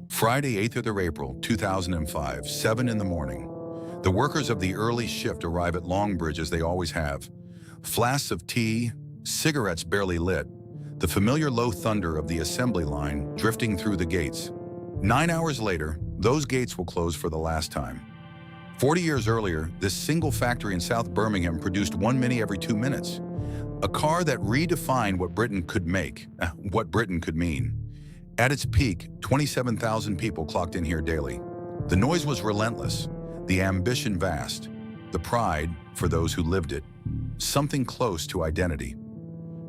Friday, 8th of April, 2005, 7 in the morning. The workers of the early shift arrive at Longbridge as they always have. Flasks of tea, cigarettes barely lit, the familiar low thunder of the assembly line drifting through the gates. 9 hours later, those gates will close for the last time. 40 years earlier, this single factory in South Birmingham produced one Mini every 2 minutes. A car that redefined what Britain could make, what Britain could mean. At its peak, 27,000 people clocked in here daily. The noise was relentless, the ambition vast, the pride for those who lived it, something close to identity.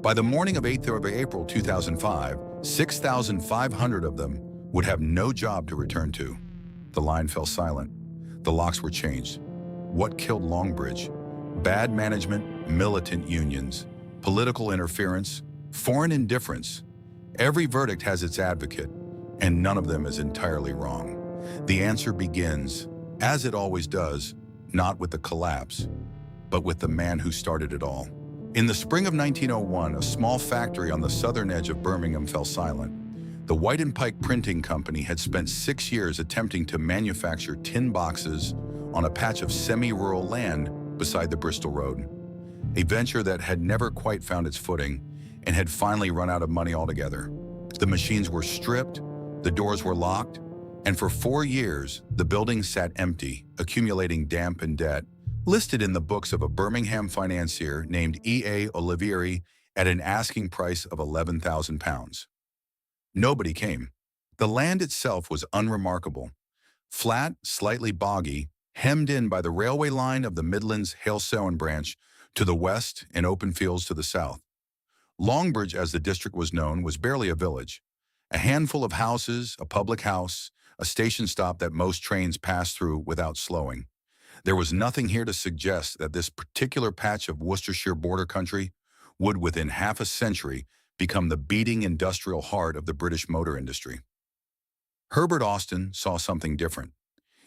By the morning of 8th of April 2005, 6,500 of them would have no job to return to. The line fell silent. The locks were changed. What killed Longbridge? Bad management, militant unions, political interference, foreign indifference. Every verdict has its advocate, and none of them is entirely wrong. The answer begins, as it always does, not with the collapse, but with the man who started it all. In the spring of 1901, a small factory on the southern edge of Birmingham fell silent. The White and Pike Printing Company had spent 6 years attempting to manufacture tin boxes on a patch of semi-rural land beside the Bristol Road, a venture that had never quite found its footing and had finally run out of money altogether. The machines were stripped, the doors were locked, and for 4 years, the building sat empty, accumulating damp and debt, listed in the books of a Birmingham financier named E.A. Olivieri at an asking price of £11,000. Nobody came. The land itself was unremarkable. Flat, slightly boggy, hemmed in by the railway line of the Midlands Hailsowen branch to the west and open fields to the south. Longbridge, as the district was known, was barely a village. A handful of houses, a public house, a station stop that most trains passed through without slowing. There was nothing here to suggest that this particular patch of Worcestershire border country would, within half a century, become the beating industrial heart of the British motor industry. Herbert Austin saw something different.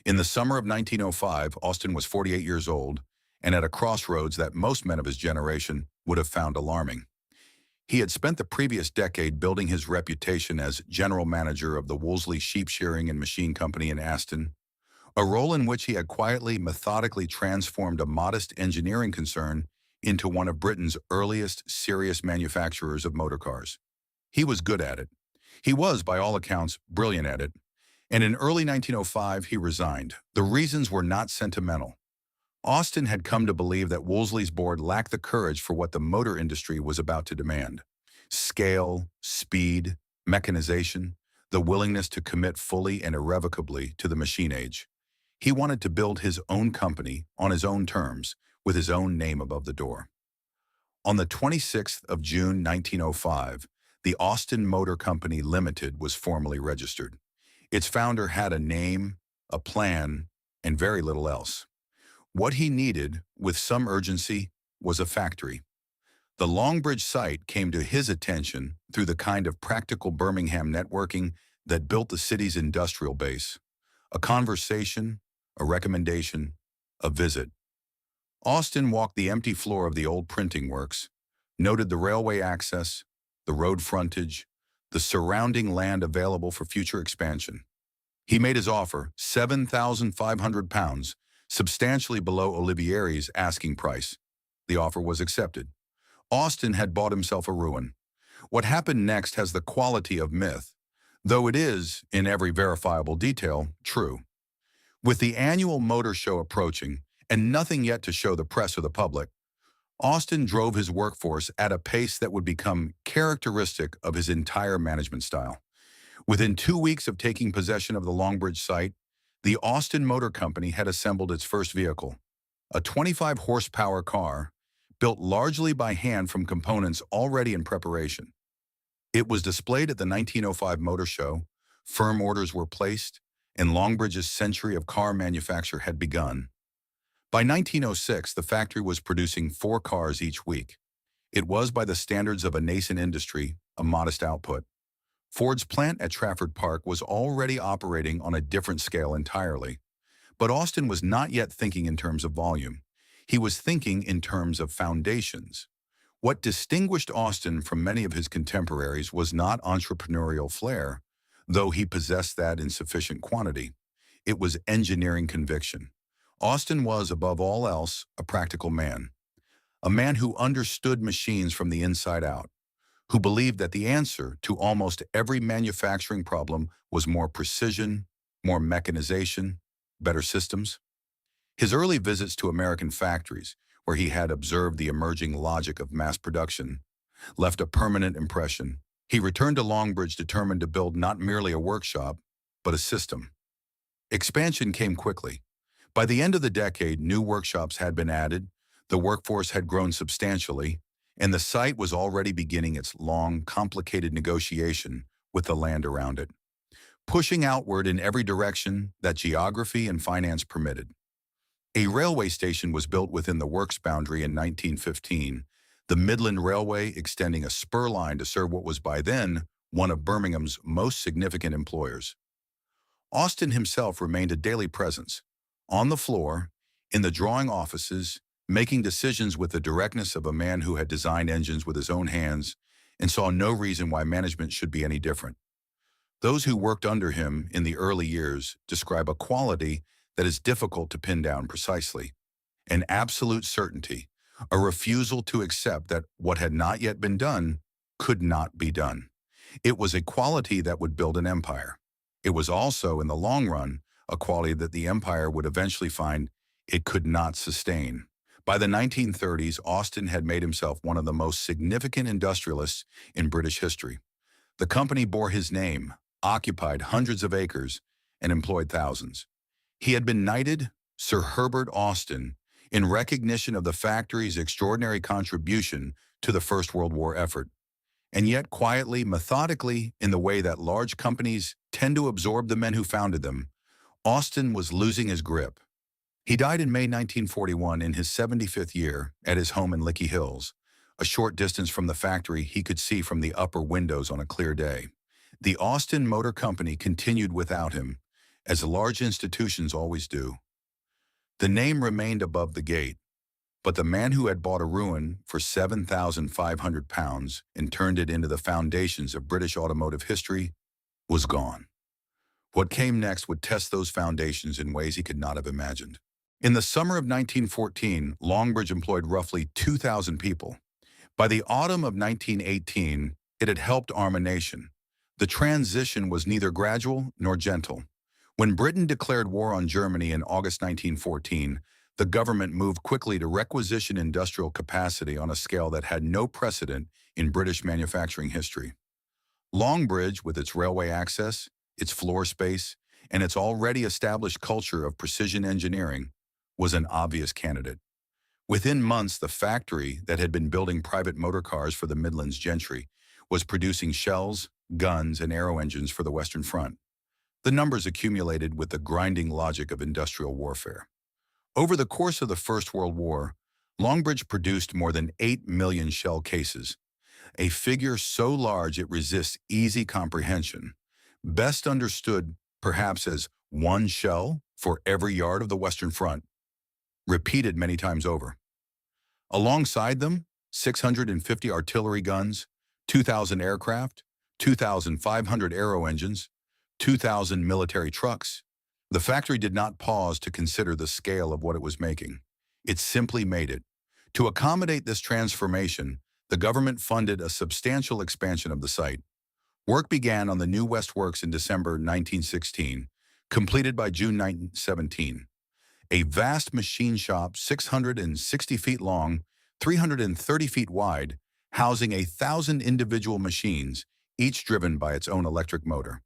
In the summer of 1905, Austin was 48 years old and at a crossroads that most men of his generation would have found alarming. He had spent the previous decade building his reputation as general manager of the Wolseley Sheep Shearing and Machine Company in Aston, a role in which he had quietly, methodically transformed a modest engineering concern into one of Britain's earliest serious manufacturers of motor cars. He was good at it. He was, by all accounts, brilliant at it. And in early 1905, he resigned. The reasons were not sentimental. Austin had come to believe that Wolseley's board lacked the courage for what the motor industry was about to demand. Scale, speed, mechanization, the willingness to commit fully and irrevocably to the machine age. He wanted to build his own company on his own terms, with his own name above the door. On the 26th of June 1905, the Austin Motor Company Limited was formally registered. Its founder had a name, a plan, and very little else. What he needed, with some urgency, was a factory. The Longbridge site came to his attention through the kind of practical Birmingham networking that built the city's industrial base. A conversation, a recommendation, a visit. Austin walked the empty floor of the old printing works, noted the railway access, the road frontage, the surrounding land available for future expansion. He made his offer, £7,500, substantially below Olivieri's asking price. The offer was accepted. Austin had bought himself a ruin. What happened next has the quality of myth, though it is, in every verifiable detail, true. With the annual motor show approaching, and nothing yet to show the press or the public, Austin drove his workforce at a pace that would become characteristic of his entire management style. Within 2 weeks of taking possession of the Longbridge site, the Austin Motor Company had assembled its first vehicle, a 25-horsepower car built largely by hand from components already in preparation. It was displayed at the 1905 Motor Show, firm orders were placed, and Longbridge's century of car manufacture had begun. By 1906, the factory was producing 4 cars each week. It was, by the standards of a nascent industry, a modest output. Ford's plant at Trafford Park was already operating on a different scale entirely. But Austin was not yet thinking in terms of volume. He was thinking in terms of foundations. What distinguished Austin from many of his contemporaries was not entrepreneurial flair, though he possessed that in sufficient quantity. It was engineering conviction. Austin was, above all else, a practical man, a man who understood machines from the inside out, who believed that the answer to almost every manufacturing problem was more precision, more mechanization, better systems. His early visits to American factories, where he had observed the emerging logic of mass production, left a permanent impression. He returned to Longbridge determined to build not merely a workshop, but a system. Expansion came quickly. By the end of the decade, new workshops had been added, the workforce had grown substantially, and the site was already beginning its long, complicated negotiation with the land around it, pushing outward in every direction that geography and finance permitted. A railway station was built within the works boundary in 1915, the Midland Railway extending a spur line to serve what was by then one of Birmingham's most significant employers. Austin himself remained a daily presence, on the floor, in the drawing offices, making decisions with the directness of a man who had designed engines with his own hands and saw no reason why management should be any different. Those who worked under him in the early years describe a quality that is difficult to pin down precisely, an absolute certainty, a refusal to accept that what had not yet been done could not be done. It was a quality that would build an empire. It was also, in the long run, a quality that the empire would eventually find it could not sustain. By the 1930s, Austin had made himself one of the most significant industrialists in British history. The company bore his name, occupied hundreds of acres, and employed thousands. He had been knighted Sir Herbert Austin in recognition of the factory's extraordinary contribution to the First World War effort. And yet quietly, methodically, in the way that large companies tend to absorb the men who founded them, Austin was losing his grip. He died in May 1941 in his 75th year at his home in Lickey Hills, a short distance from the factory he could see from the upper windows on a clear day. The Austin Motor Company continued without him, as large institutions always do. The name remained above the gate, but the man who had bought a ruin for £7,500 and turned it into the foundations of British automotive history was gone. What came next would test those foundations in ways he could not have imagined. In the summer of 1914, Longbridge employed roughly 2,000 people. By the autumn of 1918, it had helped arm a nation. The transition was neither gradual nor gentle. When Britain declared war on Germany in August 1914, the government moved quickly to requisition industrial capacity on a scale that had no precedent in British manufacturing history. Longbridge, with its railway access, its floor space, and its already established culture of precision engineering, was an obvious candidate. Within months, the factory that had been building private motor cars for the Midlands gentry was producing shells, guns, and aero engines for the Western Front. The numbers accumulated with the grinding logic of industrial warfare. Over the course of the First World War, Longbridge produced more than 8 million shell cases, a figure so large it resists easy comprehension, best understood perhaps as one shell for every yard of the Western Front, repeated many times over. Alongside them, 650 artillery guns, 2,000 aircraft, 2,500 aero engines, 2,000 military trucks. The factory did not pause to consider the scale of what it was making. It simply made it. To accommodate this transformation, the government funded a substantial expansion of the site. Work began on the new West Works in December 1916, completed by June 1917. A vast machine shop 660 feet long, 330 feet wide, housing 1,000 individual machines, each driven by its own electric motor.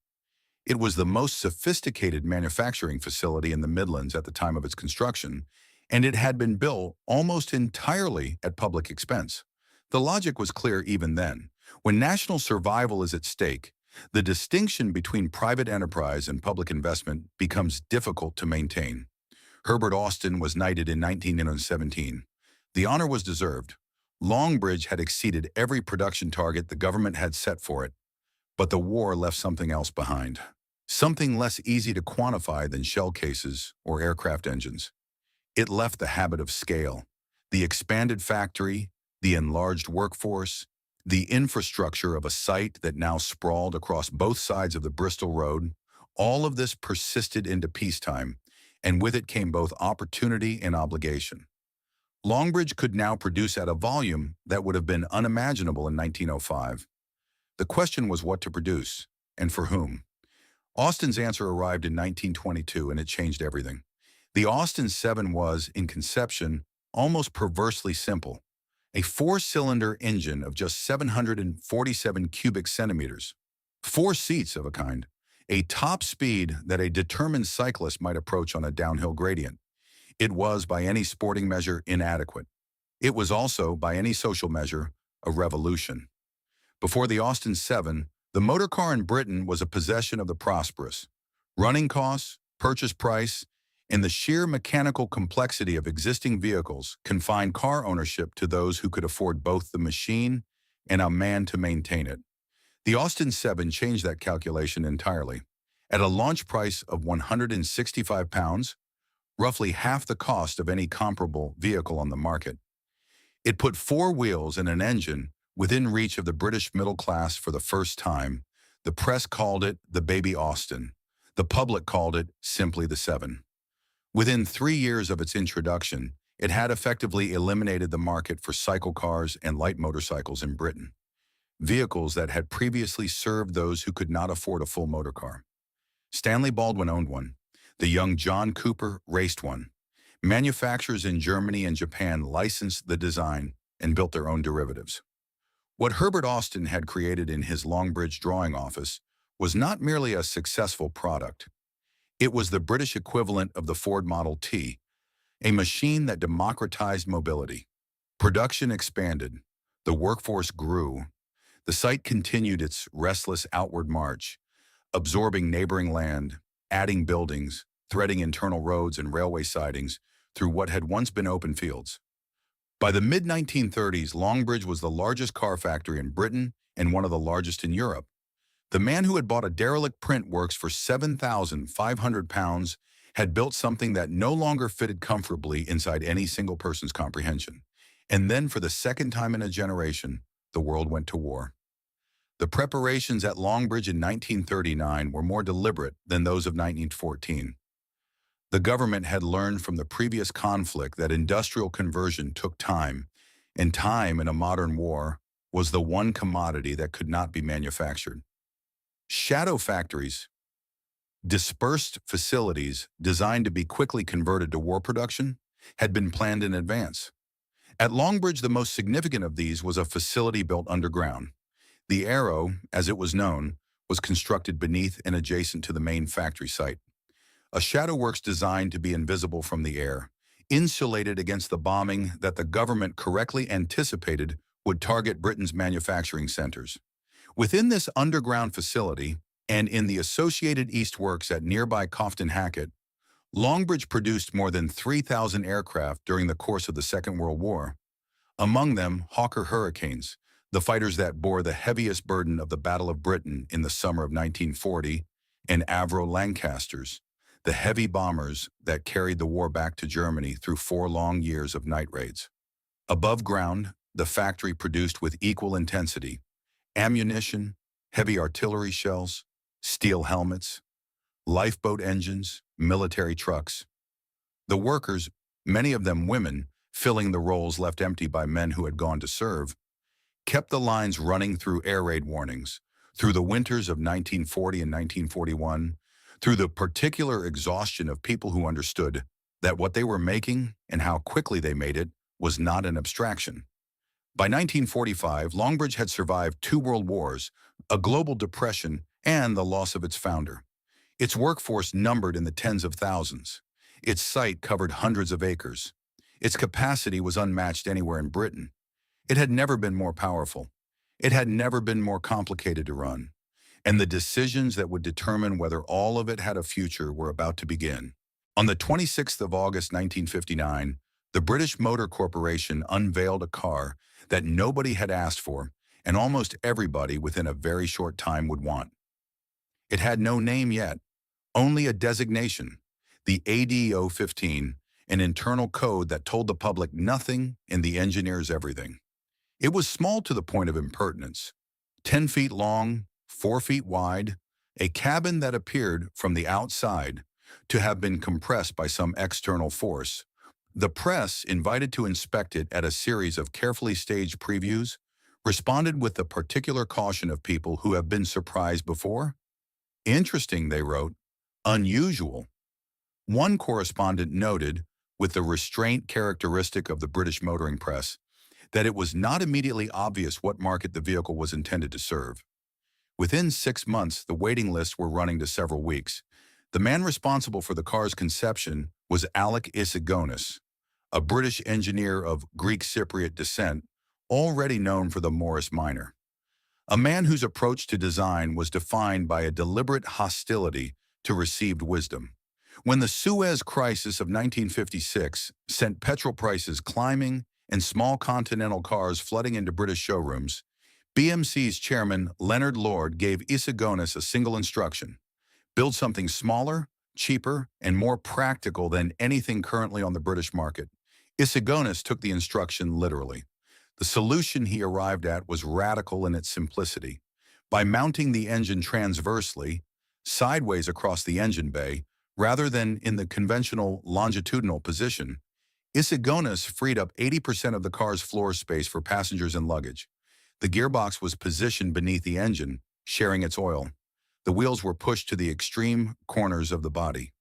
It was the most sophisticated manufacturing facility in the Midlands at the time of its construction, and it had been built almost entirely at public expense. The logic was clear even then. When national survival is at stake, the distinction between private enterprise and public investment becomes difficult to maintain. Herbert Austin was knighted in 1917. The honor was deserved. Longbridge had exceeded every production target the government had set for it, but the war left something else behind. Something less easy to quantify than shell cases or aircraft engines. It left the habit of scale, the expanded factory, the enlarged workforce, the infrastructure of a site that now sprawled across both sides of the Bristol Road, all of this persisted into peacetime, and with it came both opportunity and obligation. Longbridge could now produce at a volume that would have been unimaginable in 1905. The question was what to produce, and for whom. Austin's answer arrived in 1922, and it changed everything. The Austin 7 was, in conception, almost perversely simple. A four-cylinder engine of just 747 cubic centimeters. Four seats of a kind. A top speed that a determined cyclist might approach on a downhill gradient. It was, by any sporting measure, inadequate. It was also, by any social measure, a revolution. Before the Austin 7, the motor car in Britain was a possession of the prosperous. Running costs, purchase price, and the sheer mechanical complexity of existing vehicles confined car ownership to those who could afford both the machine and a man to maintain it. The Austin 7 changed that calculation entirely. At a launch price of £165, roughly half the cost of any comparable vehicle on the market, it put four wheels and an engine within reach of the British middle class for the first time. The press called it the Baby Austin. The public called it simply the 7. Within 3 years of its introduction, it had effectively eliminated the market for cycle cars and light motorcycles in Britain, vehicles that had previously served those who could not afford a full motor car. Stanley Baldwin owned one. The young John Cooper raced one. Manufacturers in Germany and Japan licensed the design and built their own derivatives. What Herbert Austin had created in his Longbridge drawing office was not merely a successful product. It was the British equivalent of the Ford Model T, a machine that democratized mobility. Production expanded. The workforce grew. The site continued its restless outward march, absorbing neighboring land, adding buildings, threading internal roads and railway sidings through what had once been open fields. By the mid-1930s, Longbridge was the largest car factory in Britain and one of the largest in Europe. The man who had bought a derelict print works for £7,500 had built something that no longer fitted comfortably inside any single person's comprehension. And then, for the second time in a generation, the world went to war. The preparations at Longbridge in 1939 were more deliberate than those of 1914. The government had learned from the previous conflict that industrial conversion took time, and time in a modern war was the one commodity that could not be manufactured. Shadow factories, dispersed facilities designed to be quickly converted to war production, had been planned in advance. At Longbridge, the most significant of these was a facility built underground. The Arrow, as it was known, was constructed beneath and adjacent to the main factory site. A shadow works designed to be invisible from the air, insulated against the bombing that the government correctly anticipated would target Britain's manufacturing centers. Within this underground facility, and in the associated East Works at nearby Cofton Hackett, Longbridge produced more than 3,000 aircraft during the course of the Second World War. Among them, Hawker Hurricanes, the fighters that bore the heaviest burden of the Battle of Britain in the summer of 1940, and Avro Lancasters, the heavy bombers that carried the war back to Germany through 4 long years of night raids. Above ground, the factory produced with equal intensity ammunition, heavy artillery shells, steel helmets, lifeboat engines, military trucks. The workers, many of them women, filling the roles left empty by men who had gone to serve, kept the lines running through air raid warnings, through the winters of 1940 and 1941, through the particular exhaustion of people who understood that what they were making and how quickly they made it was not an abstraction. By 1945, Longbridge had survived 2 world wars, a global depression, and the loss of its founder. Its workforce numbered in the tens of thousands. Its site covered hundreds of acres. Its capacity was unmatched anywhere in Britain. It had never been more powerful. It had never been more complicated to run. And the decisions that would determine whether all of it had a future were about to begin. On the 26th of August 1959, the British Motor Corporation unveiled a car that nobody had asked for and almost everybody within a very short time would want. It had no name yet, only a designation, the ADO 15, an internal code that told the public nothing and the engineers everything. It was small to the point of impertinence. 10 feet long, 4 feet wide, a cabin that appeared from the outside to have been compressed by some external force. The press, invited to inspect it at a series of carefully staged previews, responded with the particular caution of people who have been surprised before. Interesting, they wrote. Unusual. One correspondent noted, with the restraint characteristic of the British motoring press, that it was not immediately obvious what market the vehicle was intended to serve. Within 6 months, the waiting lists were running to several weeks. The man responsible for the car's conception was Alec Isigonis, a British engineer of Greek Cypriot descent, already known for the Morris Minor. A man whose approach to design was defined by a deliberate hostility to received wisdom. When the Suez Crisis of 1956 sent petrol prices climbing and small continental cars flooding into British showrooms, BMC's chairman Leonard Lord gave Isigonis a single instruction: build something smaller, cheaper, and more practical than anything currently on the British market. Isigonis took the instruction literally. The solution he arrived at was radical in its simplicity. By mounting the engine transversely, sideways across the engine bay, rather than in the conventional longitudinal position, Isigonis freed up 80% of the car's floor space for passengers and luggage. The gearbox was positioned beneath the engine, sharing its oil. The wheels were pushed to the extreme corners of the body.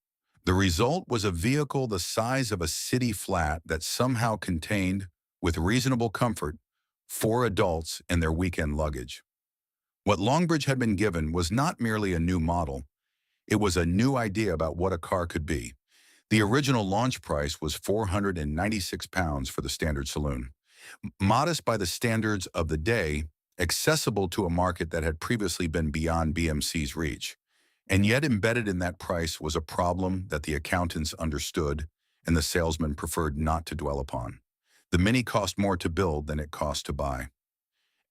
The result was a vehicle the size of a city flat that somehow contained, with reasonable comfort, 4 adults and their weekend luggage. What Longbridge had been given was not merely a new model, it was a new idea about what a car could be. The original launch price was £496 for the standard saloon. Modest by the standards of the day, accessible to a market that had previously been beyond BMC's reach. And yet embedded in that price was a problem that the accountants understood and the salesman preferred not to dwell upon. The Mini cost more to build than it cost to buy.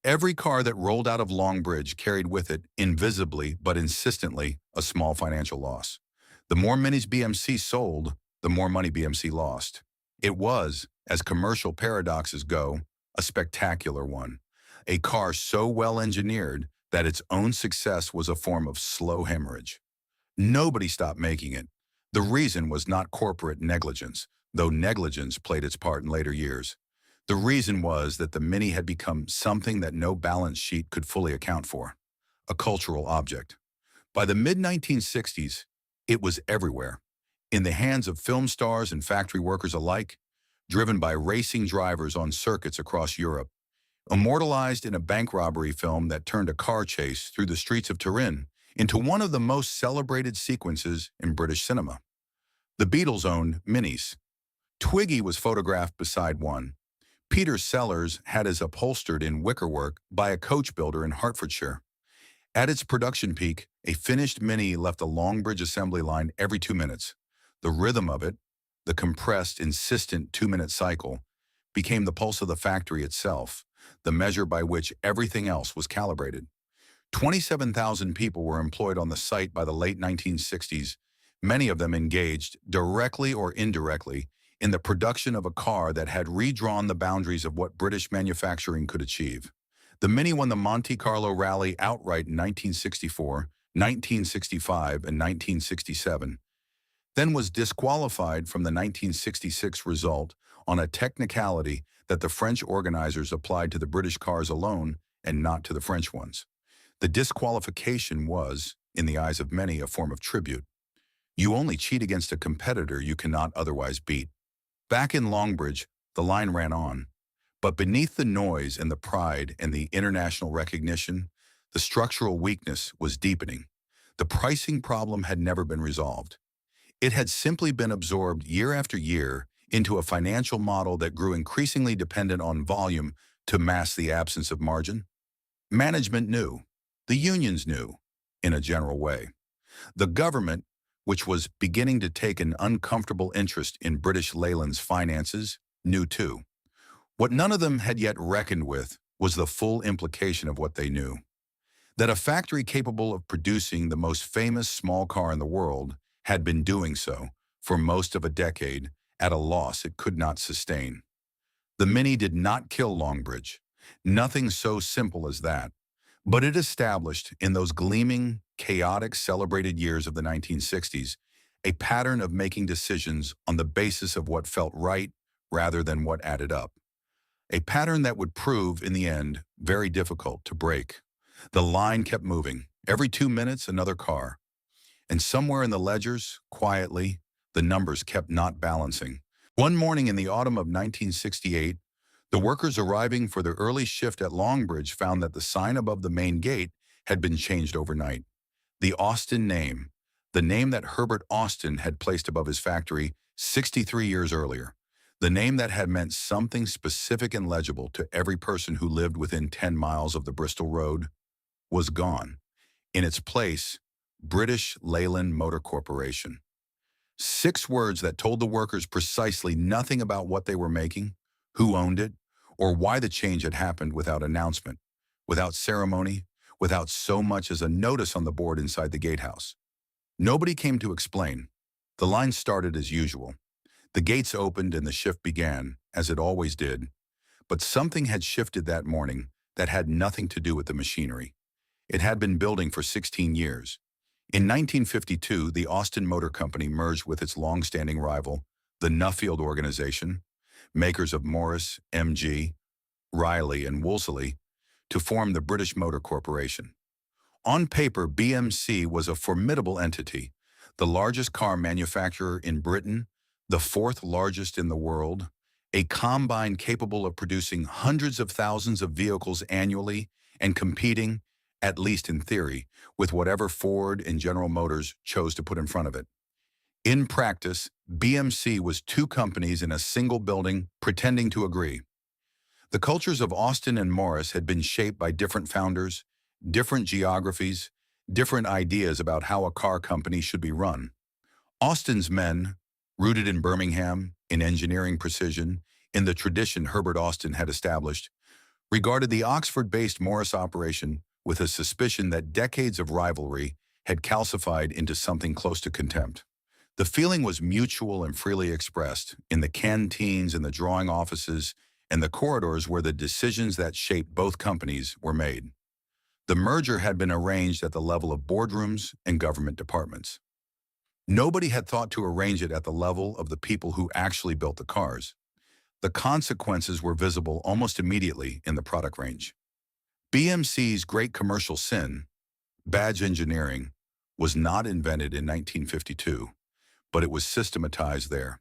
Every car that rolled out of Longbridge carried with it, invisibly but insistently, a small financial loss. The more Minis BMC sold, the more money BMC lost. It was, as commercial paradoxes go, a spectacular one. A car so well engineered that its own success was a form of slow hemorrhage. Nobody stopped making it. The reason was not corporate negligence, though negligence played its part in later years. The reason was that the Mini had become something that no balance sheet could fully account for, a cultural object. By the mid-1960s, it was everywhere, in the hands of film stars and factory workers alike, driven by racing drivers on circuits across Europe, immortalized in a bank robbery film that turned a car chase through the streets of Turin into one of the most celebrated sequences in British cinema. The Beatles owned Minis. Twiggy was photographed beside one. Peter Sellers had his upholstered in wickerwork by a coach builder in Hertfordshire. At its production peak, a finished Mini left a Longbridge assembly line every 2 minutes. The rhythm of it, the compressed, insistent 2-minute cycle, became the pulse of the factory itself, the measure by which everything else was calibrated. 27,000 people were employed on the site by the late 1960s, many of them engaged, directly or indirectly, in the production of a car that had redrawn the boundaries of what British manufacturing could achieve. The Mini won the Monte Carlo Rally outright in 1964, 1965, and 1967, then was disqualified from the 1966 result on a technicality that the French organizers applied to the British cars alone and not to the French ones. The disqualification was, in the eyes of many, a form of tribute. You only cheat against a competitor you cannot otherwise beat. Back in Longbridge, the line ran on. But beneath the noise and the pride and the international recognition, the structural weakness was deepening. The pricing problem had never been resolved. It had simply been absorbed year after year into a financial model that grew increasingly dependent on volume to mask the absence of margin. Management knew. The unions knew, in a general way. The government, which was beginning to take an uncomfortable interest in British Leyland's finances, knew too. What none of them had yet reckoned with was the full implication of what they knew. That a factory capable of producing the most famous small car in the world had been doing so, for most of a decade, at a loss it could not sustain. The Mini did not kill Longbridge. Nothing so simple as that. But it established, in those gleaming, chaotic, celebrated years of the 1960s, a pattern of making decisions on the basis of what felt right rather than what added up. A pattern that would prove, in the end, very difficult to break. The line kept moving. Every 2 minutes, another car. And somewhere in the ledgers, quietly, the numbers kept not balancing. One morning in the autumn of 1968, the workers arriving for their early shift at Longbridge found that the sign above the main gate had been changed overnight. The Austin name, the name that Herbert Austin had placed above his factory 63 years earlier, the name that had meant something specific and legible to every person who lived within 10 miles of the Bristol Road, was gone. In its place, British Leyland Motor Corporation. 6 words that told the workers precisely nothing about what they were making, who owned it, or why the change had happened without announcement, without ceremony, without so much as a notice on the board inside the gatehouse. Nobody came to explain. The line started as usual. The gates opened and the shift began, as it always did. But something had shifted that morning that had nothing to do with the machinery. It had been building for 16 years. In 1952, the Austin Motor Company merged with its long-standing rival, the Nuffield Organization, makers of Morris, MG, Riley, and Wolseley, to form the British Motor Corporation. On paper, BMC was a formidable entity, the largest car manufacturer in Britain, the 4th largest in the world, a combine capable of producing hundreds of thousands of vehicles annually and competing, at least in theory, with whatever Ford and General Motors chose to put in front of it. In practice, BMC was 2 companies in a single building pretending to agree. The cultures of Austin and Morris had been shaped by different founders, different geographies, different ideas about how a car company should be run. Austin's men, rooted in Birmingham, in engineering precision, in the tradition Herbert Austin had established, regarded the Oxford-based Morris operation with a suspicion that decades of rivalry had calcified into something close to contempt. The feeling was mutual and freely expressed in the canteens and the drawing offices and the corridors where the decisions that shaped both companies were made. The merger had been arranged at the level of boardrooms and government departments. Nobody had thought to arrange it at the level of the people who actually built the cars. The consequences were visible almost immediately in the product range. BMC's great commercial sin, badge engineering, was not invented in 1952, but it was systematized there.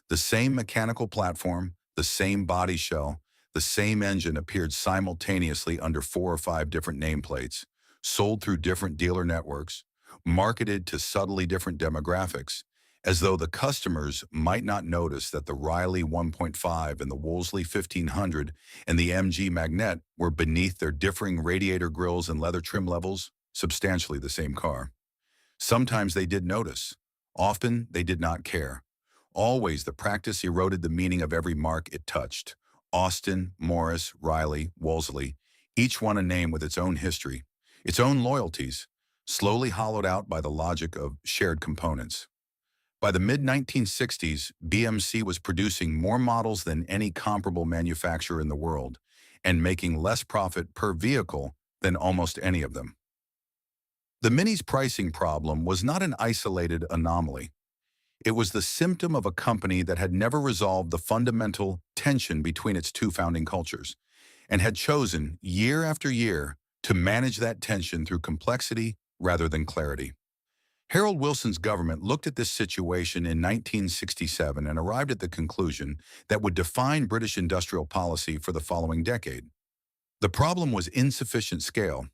The same mechanical platform, the same body shell, the same engine appeared simultaneously under 4 or 5 different nameplates, sold through different dealer networks, marketed to subtly different demographics, as though the customers might not notice that the Riley 1.5 and the Wolseley 1500 and the MG Magnet were beneath their differing radiator grills and leather trim levels, substantially the same car. Sometimes they did notice. Often they did not care. Always the practice eroded the meaning of every mark it touched. Austin, Morris, Riley, Wolseley, each one a name with its own history, its own loyalties, slowly hollowed out by the logic of shared components. By the mid-1960s, BMC was producing more models than any comparable manufacturer in the world, and making less profit per vehicle than almost any of them. The Mini's pricing problem was not an isolated anomaly. It was the symptom of a company that had never resolved the fundamental tension between its 2 founding cultures, and had chosen, year after year, to manage that tension through complexity rather than clarity. Harold Wilson's government looked at this situation in 1967 and arrived at the conclusion that would define British industrial policy for the following decade. The problem was insufficient scale.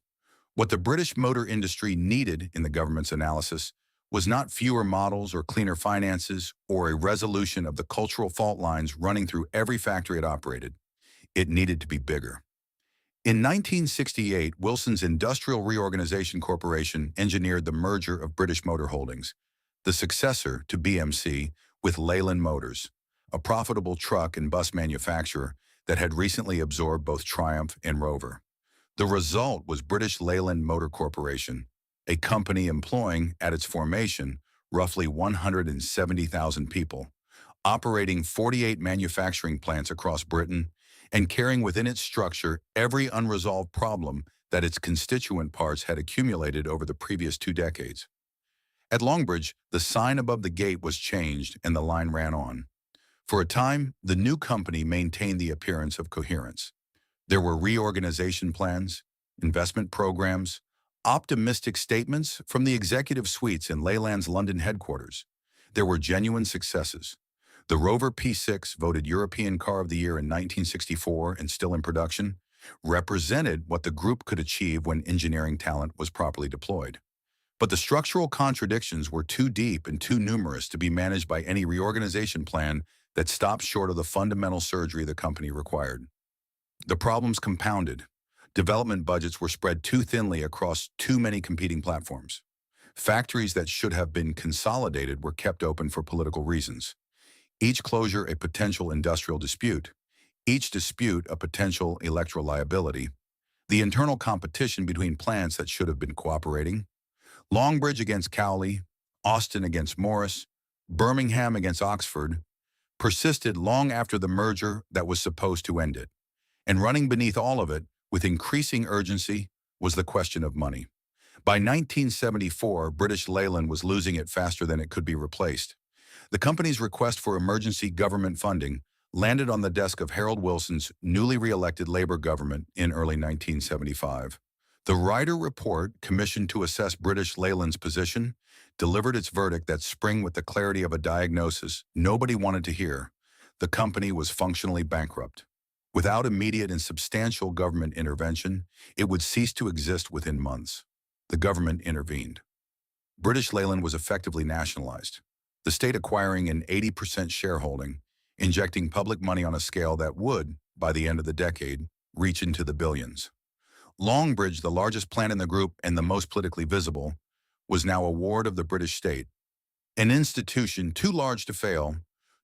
What the British motor industry needed, in the government's analysis, was not fewer models or cleaner finances or a resolution of the cultural fault lines running through every factory it operated. It needed to be bigger. In 1968, Wilson's Industrial Reorganization Corporation engineered the merger of British Motor Holdings, the successor to BMC, with Leyland Motors, a profitable truck and bus manufacturer that had recently absorbed both Triumph and Rover. The result was British Leyland Motor Corporation, a company employing, at its formation, roughly 170,000 people, operating 48 manufacturing plants across Britain, and carrying within its structure every unresolved problem that its constituent parts had accumulated over the previous 2 decades. At Longbridge, the sign above the gate was changed and the line ran on. For a time, the new company maintained the appearance of coherence. There were reorganization plans, investment programs, optimistic statements from the executive suites in Leyland's London headquarters. There were genuine successes. The Rover P6, voted European Car of the Year in 1964 and still in production, represented what the group could achieve when engineering talent was properly deployed. But the structural contradictions were too deep and too numerous to be managed by any reorganization plan that stopped short of the fundamental surgery the company required. The problems compounded. Development budgets were spread too thinly across too many competing platforms. Factories that should have been consolidated were kept open for political reasons. Each closure a potential industrial dispute, each dispute a potential electoral liability. The internal competition between plants that should have been cooperating. Longbridge against Cowley, Austin against Morris, Birmingham against Oxford, persisted long after the merger that was supposed to end it. And running beneath all of it, with increasing urgency, was the question of money. By 1974, British Leyland was losing it faster than it could be replaced. The company's request for emergency government funding landed on the desk of Harold Wilson's newly re-elected Labour government in early 1975. The Ryder Report, commissioned to assess British Leyland's position, delivered its verdict that spring with the clarity of a diagnosis nobody wanted to hear. The company was functionally bankrupt. Without immediate and substantial government intervention, it would cease to exist within months. The government intervened. British Leyland was effectively nationalized, the state acquiring an 80% shareholding, injecting public money on a scale that would, by the end of the decade, reach into the billions. Longbridge, the largest plant in the group and the most politically visible, was now a ward of the British state, an institution too large to fail,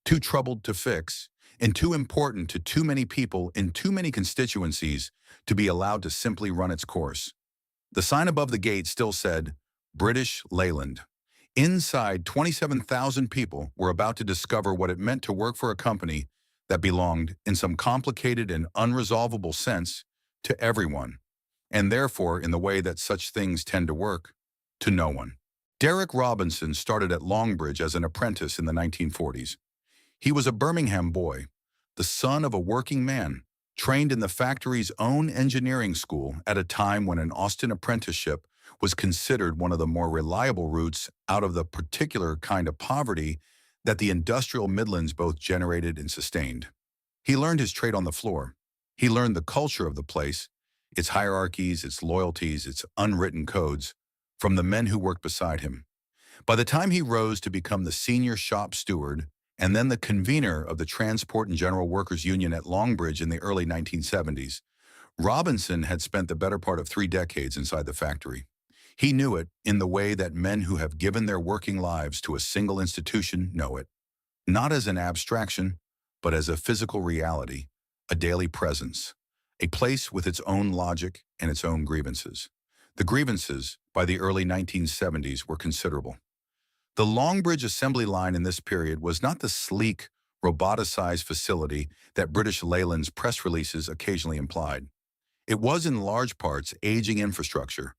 too troubled to fix, and too important to too many people in too many constituencies to be allowed to simply run its course. The sign above the gate still said, British Leyland. Inside, 27,000 people were about to discover what it meant to work for a company that belonged, in some complicated and unresolvable sense, to everyone, and therefore, in the way that such things tend to work, to no one. Derek Robinson started at Longbridge as an apprentice in the 1940s. He was a Birmingham boy, the son of a working man, trained in the factory's own engineering school at a time when an Austin apprenticeship was considered one of the more reliable routes out of the particular kind of poverty that the industrial Midlands both generated and sustained. He learned his trade on the floor. He learned the culture of the place, its hierarchies, its loyalties, its unwritten codes, from the men who worked beside him. By the time he rose to become the senior shop steward and then the convener of the Transport and General Workers Union at Longbridge in the early 1970s, Robinson had spent the better part of 3 decades inside the factory. He knew it in the way that men who have given their working lives to a single institution know it, not as an abstraction, but as a physical reality, a daily presence, a place with its own logic and its own grievances. The grievances, by the early 1970s, were considerable. The Longbridge assembly line in this period was not the sleek, roboticized facility that British Leyland's press releases occasionally implied. It was in large parts aging infrastructure,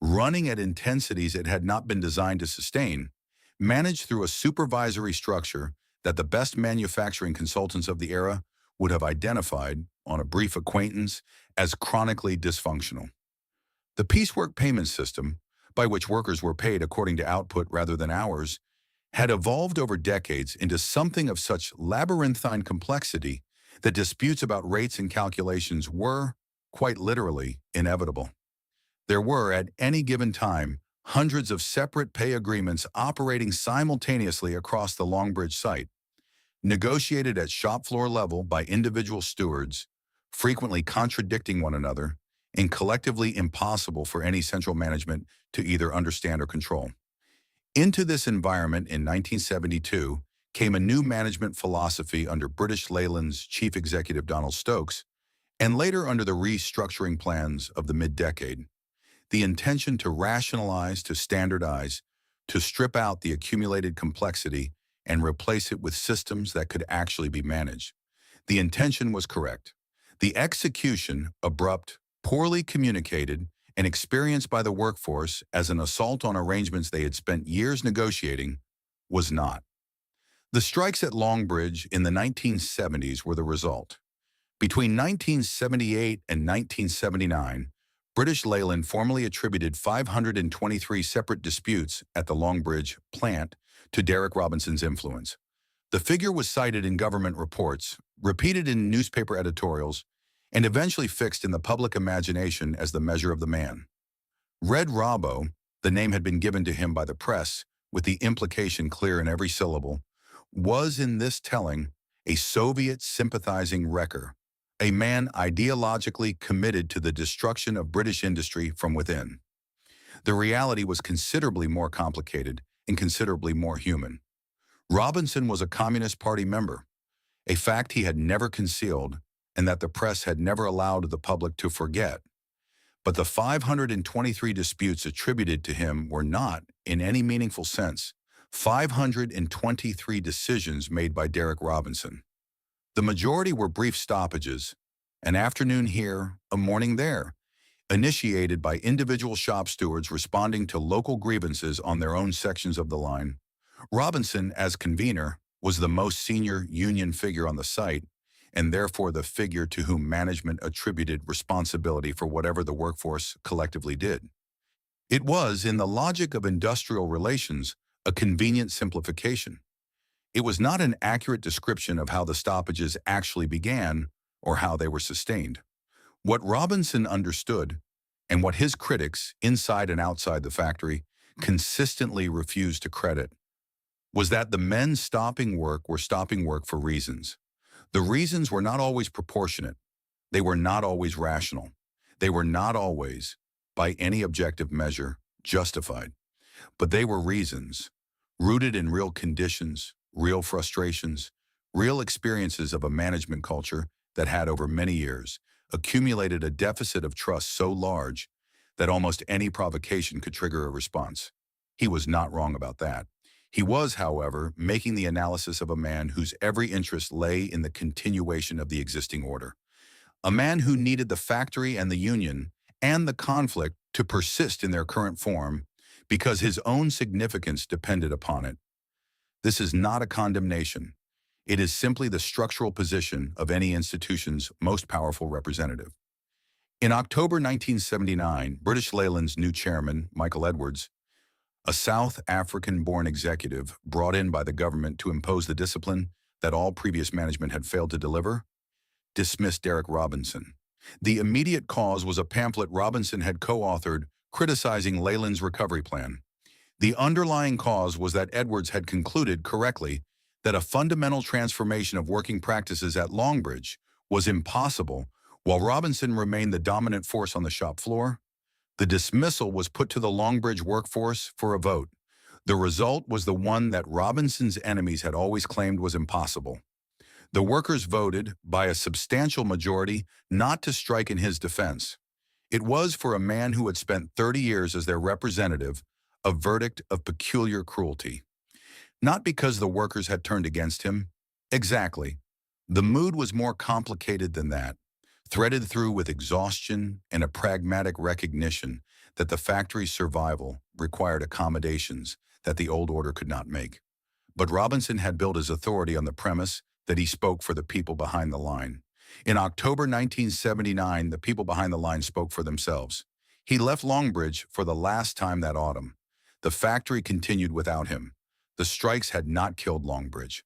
running at intensities it had not been designed to sustain, managed through a supervisory structure that the best manufacturing consultants of the era would have identified, on a brief acquaintance, as chronically dysfunctional. The piecework payment system, by which workers were paid according to output rather than hours, had evolved over decades into something of such labyrinthine complexity that disputes about rates and calculations were, quite literally, inevitable. There were, at any given time, hundreds of separate pay agreements operating simultaneously across the Longbridge site, negotiated at shop floor level by individual stewards, frequently contradicting one another, and collectively impossible for any central management to either understand or control. Into this environment in 1972 came a new management philosophy under British Leyland's chief executive Donald Stokes, and later under the restructuring plans of the mid-decade. The intention to rationalize, to standardize, to strip out the accumulated complexity and replace it with systems that could actually be managed. The intention was correct. The execution, abrupt, poorly communicated, and experienced by the workforce as an assault on arrangements they had spent years negotiating, was not. The strikes at Longbridge in the 1970s were the result. Between 1978 and 1979, British Leyland formally attributed 523 separate disputes at the Longbridge plant to Derek Robinson's influence. The figure was cited in government reports, repeated in newspaper editorials, and eventually fixed in the public imagination as the measure of the man. Red Robbo, the name had been given to him by the press, with the implication clear in every syllable, was in this telling a Soviet sympathizing wrecker, a man ideologically committed to the destruction of British industry from within. The reality was considerably more complicated and considerably more human. Robinson was a Communist Party member, a fact he had never concealed and that the press had never allowed the public to forget. But the 523 disputes attributed to him were not, in any meaningful sense, 523 decisions made by Derek Robinson. The majority were brief stoppages, an afternoon here, a morning there, initiated by individual shop stewards responding to local grievances on their own sections of the line. Robinson, as convener, was the most senior union figure on the site, and therefore the figure to whom management attributed responsibility for whatever the workforce collectively did. It was, in the logic of industrial relations, a convenient simplification. It was not an accurate description of how the stoppages actually began or how they were sustained. What Robinson understood, and what his critics, inside and outside the factory, consistently refused to credit, was that the men stopping work were stopping work for reasons. The reasons were not always proportionate. They were not always rational. They were not always, by any objective measure, justified. But they were reasons, rooted in real conditions, real frustrations, real experiences of a management culture that had, over many years, accumulated a deficit of trust so large that almost any provocation could trigger a response. He was not wrong about that. He was, however, making the analysis of a man whose every interest lay in the continuation of the existing order. A man who needed the factory and the union and the conflict to persist in their current form because his own significance depended upon it. This is not a condemnation. It is simply the structural position of any institution's most powerful representative. In October 1979, British Leyland's new chairman, Michael Edwards, a South African-born executive brought in by the government to impose the discipline that all previous management had failed to deliver, dismissed Derek Robinson. The immediate cause was a pamphlet Robinson had co-authored criticizing Leyland's recovery plan. The underlying cause was that Edwards had concluded correctly that a fundamental transformation of working practices at Longbridge was impossible while Robinson remained the dominant force on the shop floor. The dismissal was put to the Longbridge workforce for a vote. The result was the one that Robinson's enemies had always claimed was impossible. The workers voted, by a substantial majority, not to strike in his defense. It was, for a man who had spent 30 years as their representative, a verdict of peculiar cruelty. Not because the workers had turned against him. Exactly. The mood was more complicated than that, threaded through with exhaustion and a pragmatic recognition that the factory's survival required accommodations that the old order could not make. But Robinson had built his authority on the premise that he spoke for the people behind the line. In October 1979, the people behind the line spoke for themselves. He left Longbridge for the last time that autumn. The factory continued without him. The strikes had not killed Longbridge.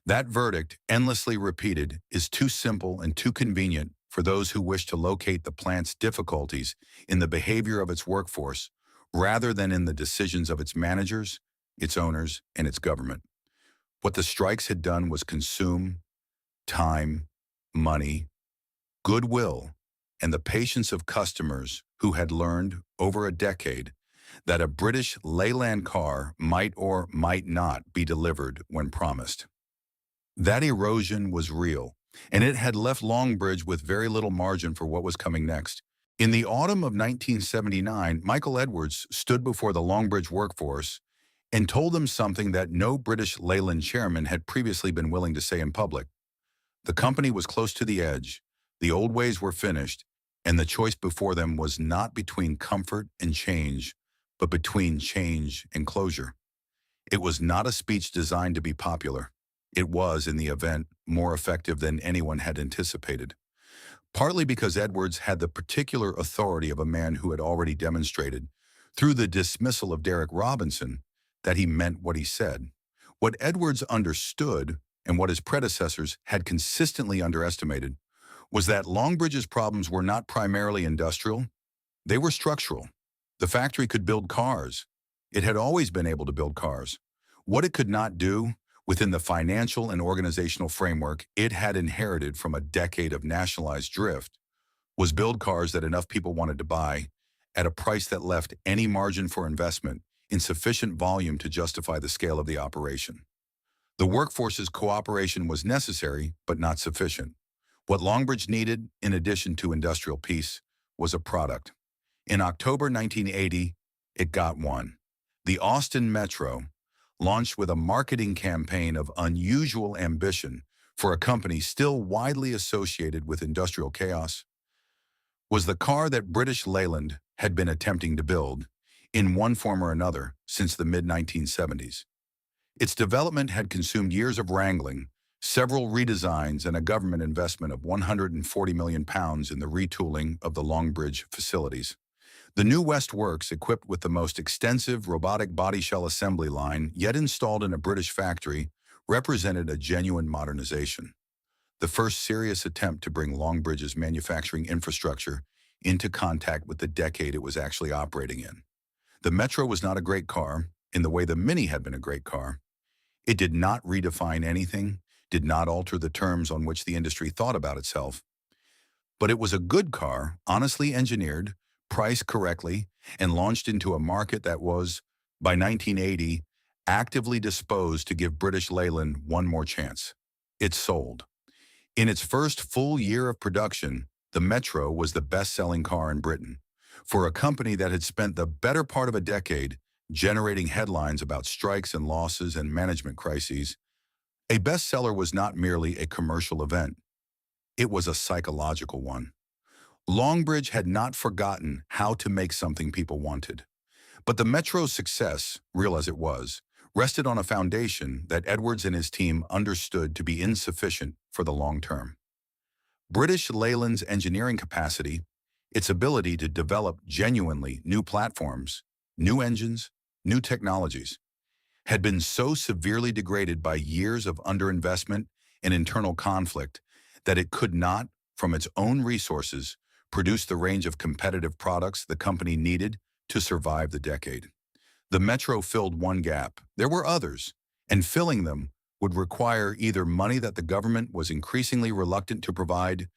That verdict, endlessly repeated, is too simple and too convenient for those who wish to locate the plant's difficulties in the behavior of its workforce rather than in the decisions of its managers, its owners, and its government. What the strikes had done was consume time, money, goodwill, and the patience of customers who had learned over a decade that a British Leyland car might or might not be delivered when promised. That erosion was real, and it had left Longbridge with very little margin for what was coming next. In the autumn of 1979, Michael Edwards stood before the Longbridge workforce and told them something that no British Leyland chairman had previously been willing to say in public. The company was close to the edge. The old ways were finished, and the choice before them was not between comfort and change, but between change and closure. It was not a speech designed to be popular. It was, in the event, more effective than anyone had anticipated. Partly because Edwards had the particular authority of a man who had already demonstrated, through the dismissal of Derek Robinson, that he meant what he said. What Edwards understood, and what his predecessors had consistently underestimated, was that Longbridge's problems were not primarily industrial, they were structural. The factory could build cars. It had always been able to build cars. What it could not do, within the financial and organizational framework it had inherited from a decade of nationalized drift, was build cars that enough people wanted to buy at a price that left any margin for investment in sufficient volume to justify the scale of the operation. The workforce's cooperation was necessary, but not sufficient. What Longbridge needed, in addition to industrial peace, was a product. In October 1980, it got one. The Austin Metro, launched with a marketing campaign of unusual ambition for a company still widely associated with industrial chaos, was the car that British Leyland had been attempting to build, in one form or another, since the mid-1970s. Its development had consumed years of wrangling, several redesigns, and a government investment of £140 million in the retooling of the Longbridge facilities. The new West Works, equipped with the most extensive robotic body shell assembly line yet installed in a British factory, represented a genuine modernization. The first serious attempt to bring Longbridge's manufacturing infrastructure into contact with the decade it was actually operating in. The Metro was not a great car, in the way the Mini had been a great car. It did not redefine anything, did not alter the terms on which the industry thought about itself. But it was a good car, honestly engineered, priced correctly, and launched into a market that was, by 1980, actively disposed to give British Leyland one more chance. It sold. In its first full year of production, the Metro was the best-selling car in Britain. For a company that had spent the better part of a decade generating headlines about strikes and losses and management crises, a bestseller was not merely a commercial event. It was a psychological one. Longbridge had not forgotten how to make something people wanted. But the Metro's success, real as it was, rested on a foundation that Edwards and his team understood to be insufficient for the long term. British Leyland's engineering capacity, its ability to develop genuinely new platforms, new engines, new technologies, had been so severely degraded by years of underinvestment and internal conflict that it could not, from its own resources, produce the range of competitive products the company needed to survive the decade. The Metro filled one gap. There were others, and filling them would require either money that the government was increasingly reluctant to provide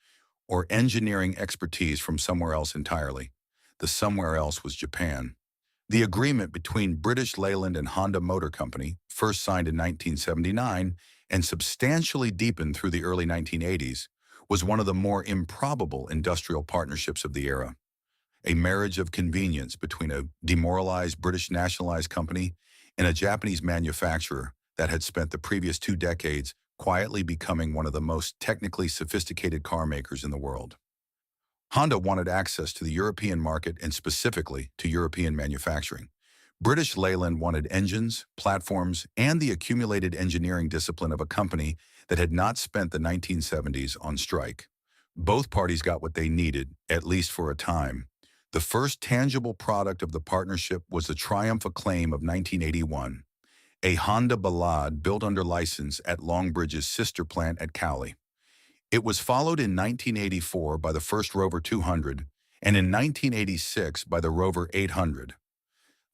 or engineering expertise from somewhere else entirely. The somewhere else was Japan. The agreement between British Leyland and Honda Motor Company, first signed in 1979 and substantially deepened through the early 1980s, was one of the more improbable industrial partnerships of the era. A marriage of convenience between a demoralized British nationalized company and a Japanese manufacturer that had spent the previous 2 decades quietly becoming one of the most technically sophisticated car makers in the world. Honda wanted access to the European market and specifically to European manufacturing. British Leyland wanted engines, platforms, and the accumulated engineering discipline of a company that had not spent the 1970s on strike. Both parties got what they needed, at least for a time. The first tangible product of the partnership was the Triumph Acclaim of 1981, a Honda Ballade built under license at Longbridge's sister plant at Cowley. It was followed in 1984 by the first Rover 200 and in 1986 by the Rover 800.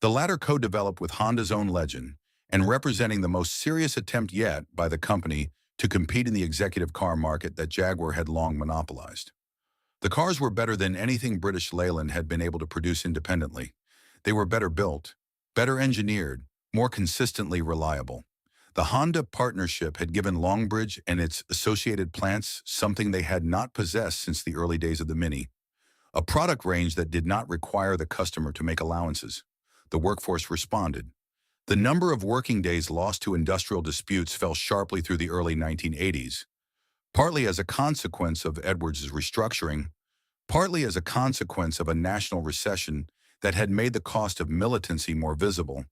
The latter co-developed with Honda's own legend and representing the most serious attempt yet by the company to compete in the executive car market that Jaguar had long monopolized. The cars were better than anything British Leyland had been able to produce independently. They were better built, better engineered, more consistently reliable. The Honda partnership had given Longbridge and its associated plants something they had not possessed since the early days of the Mini, a product range that did not require the customer to make allowances. The workforce responded. The number of working days lost to industrial disputes fell sharply through the early 1980s. partly as a consequence of Edwards' restructuring, partly as a consequence of a national recession that had made the cost of militancy more visible,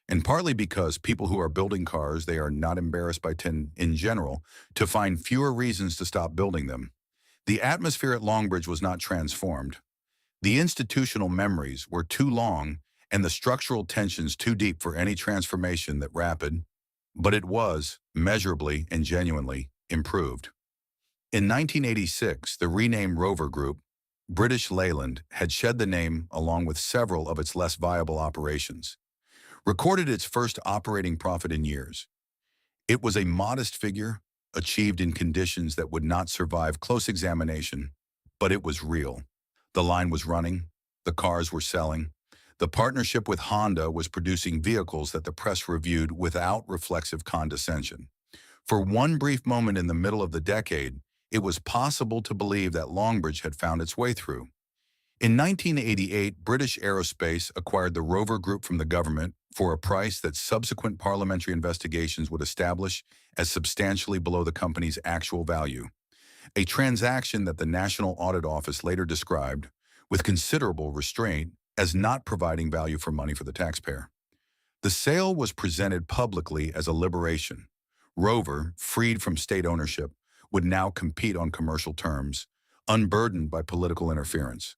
and partly because people who are building cars they are not embarrassed by in general to find fewer reasons to stop building them. The atmosphere at Longbridge was not transformed. The institutional memories were too long and the structural tensions too deep for any transformation that rapid, but it was, measurably and genuinely, improved. In 1986, the renamed Rover Group, British Leyland, had shed the name along with several of its less viable operations, recorded its first operating profit in years. It was a modest figure, achieved in conditions that would not survive close examination, but it was real. The line was running, the cars were selling, the partnership with Honda was producing vehicles that the press reviewed without reflexive condescension. For one brief moment in the middle of the decade, it was possible to believe that Longbridge had found its way through. In 1988, British Aerospace acquired the Rover Group from the government for a price that subsequent parliamentary investigations would establish as substantially below the company's actual value, a transaction that the National Audit Office later described, with considerable restraint, as not providing value for money for the taxpayer. The sale was presented publicly as a liberation. Rover, freed from state ownership, would now compete on commercial terms, unburdened by political interference.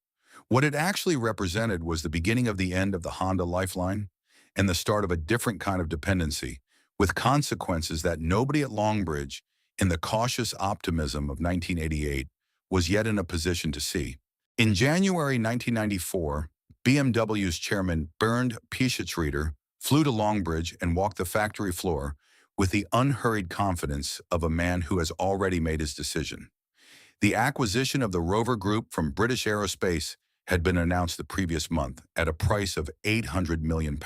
What it actually represented was the beginning of the end of the Honda lifeline and the start of a different kind of dependency, with consequences that nobody at Longbridge, in the cautious optimism of 1988, was yet in a position to see. In January 1994, BMW's chairman Bernd Pischetsrieder flew to Longbridge and walked the factory floor with the unhurried confidence of a man who has already made his decision. The acquisition of the Rover Group from British Aerospace had been announced the previous month at a price of £800 million,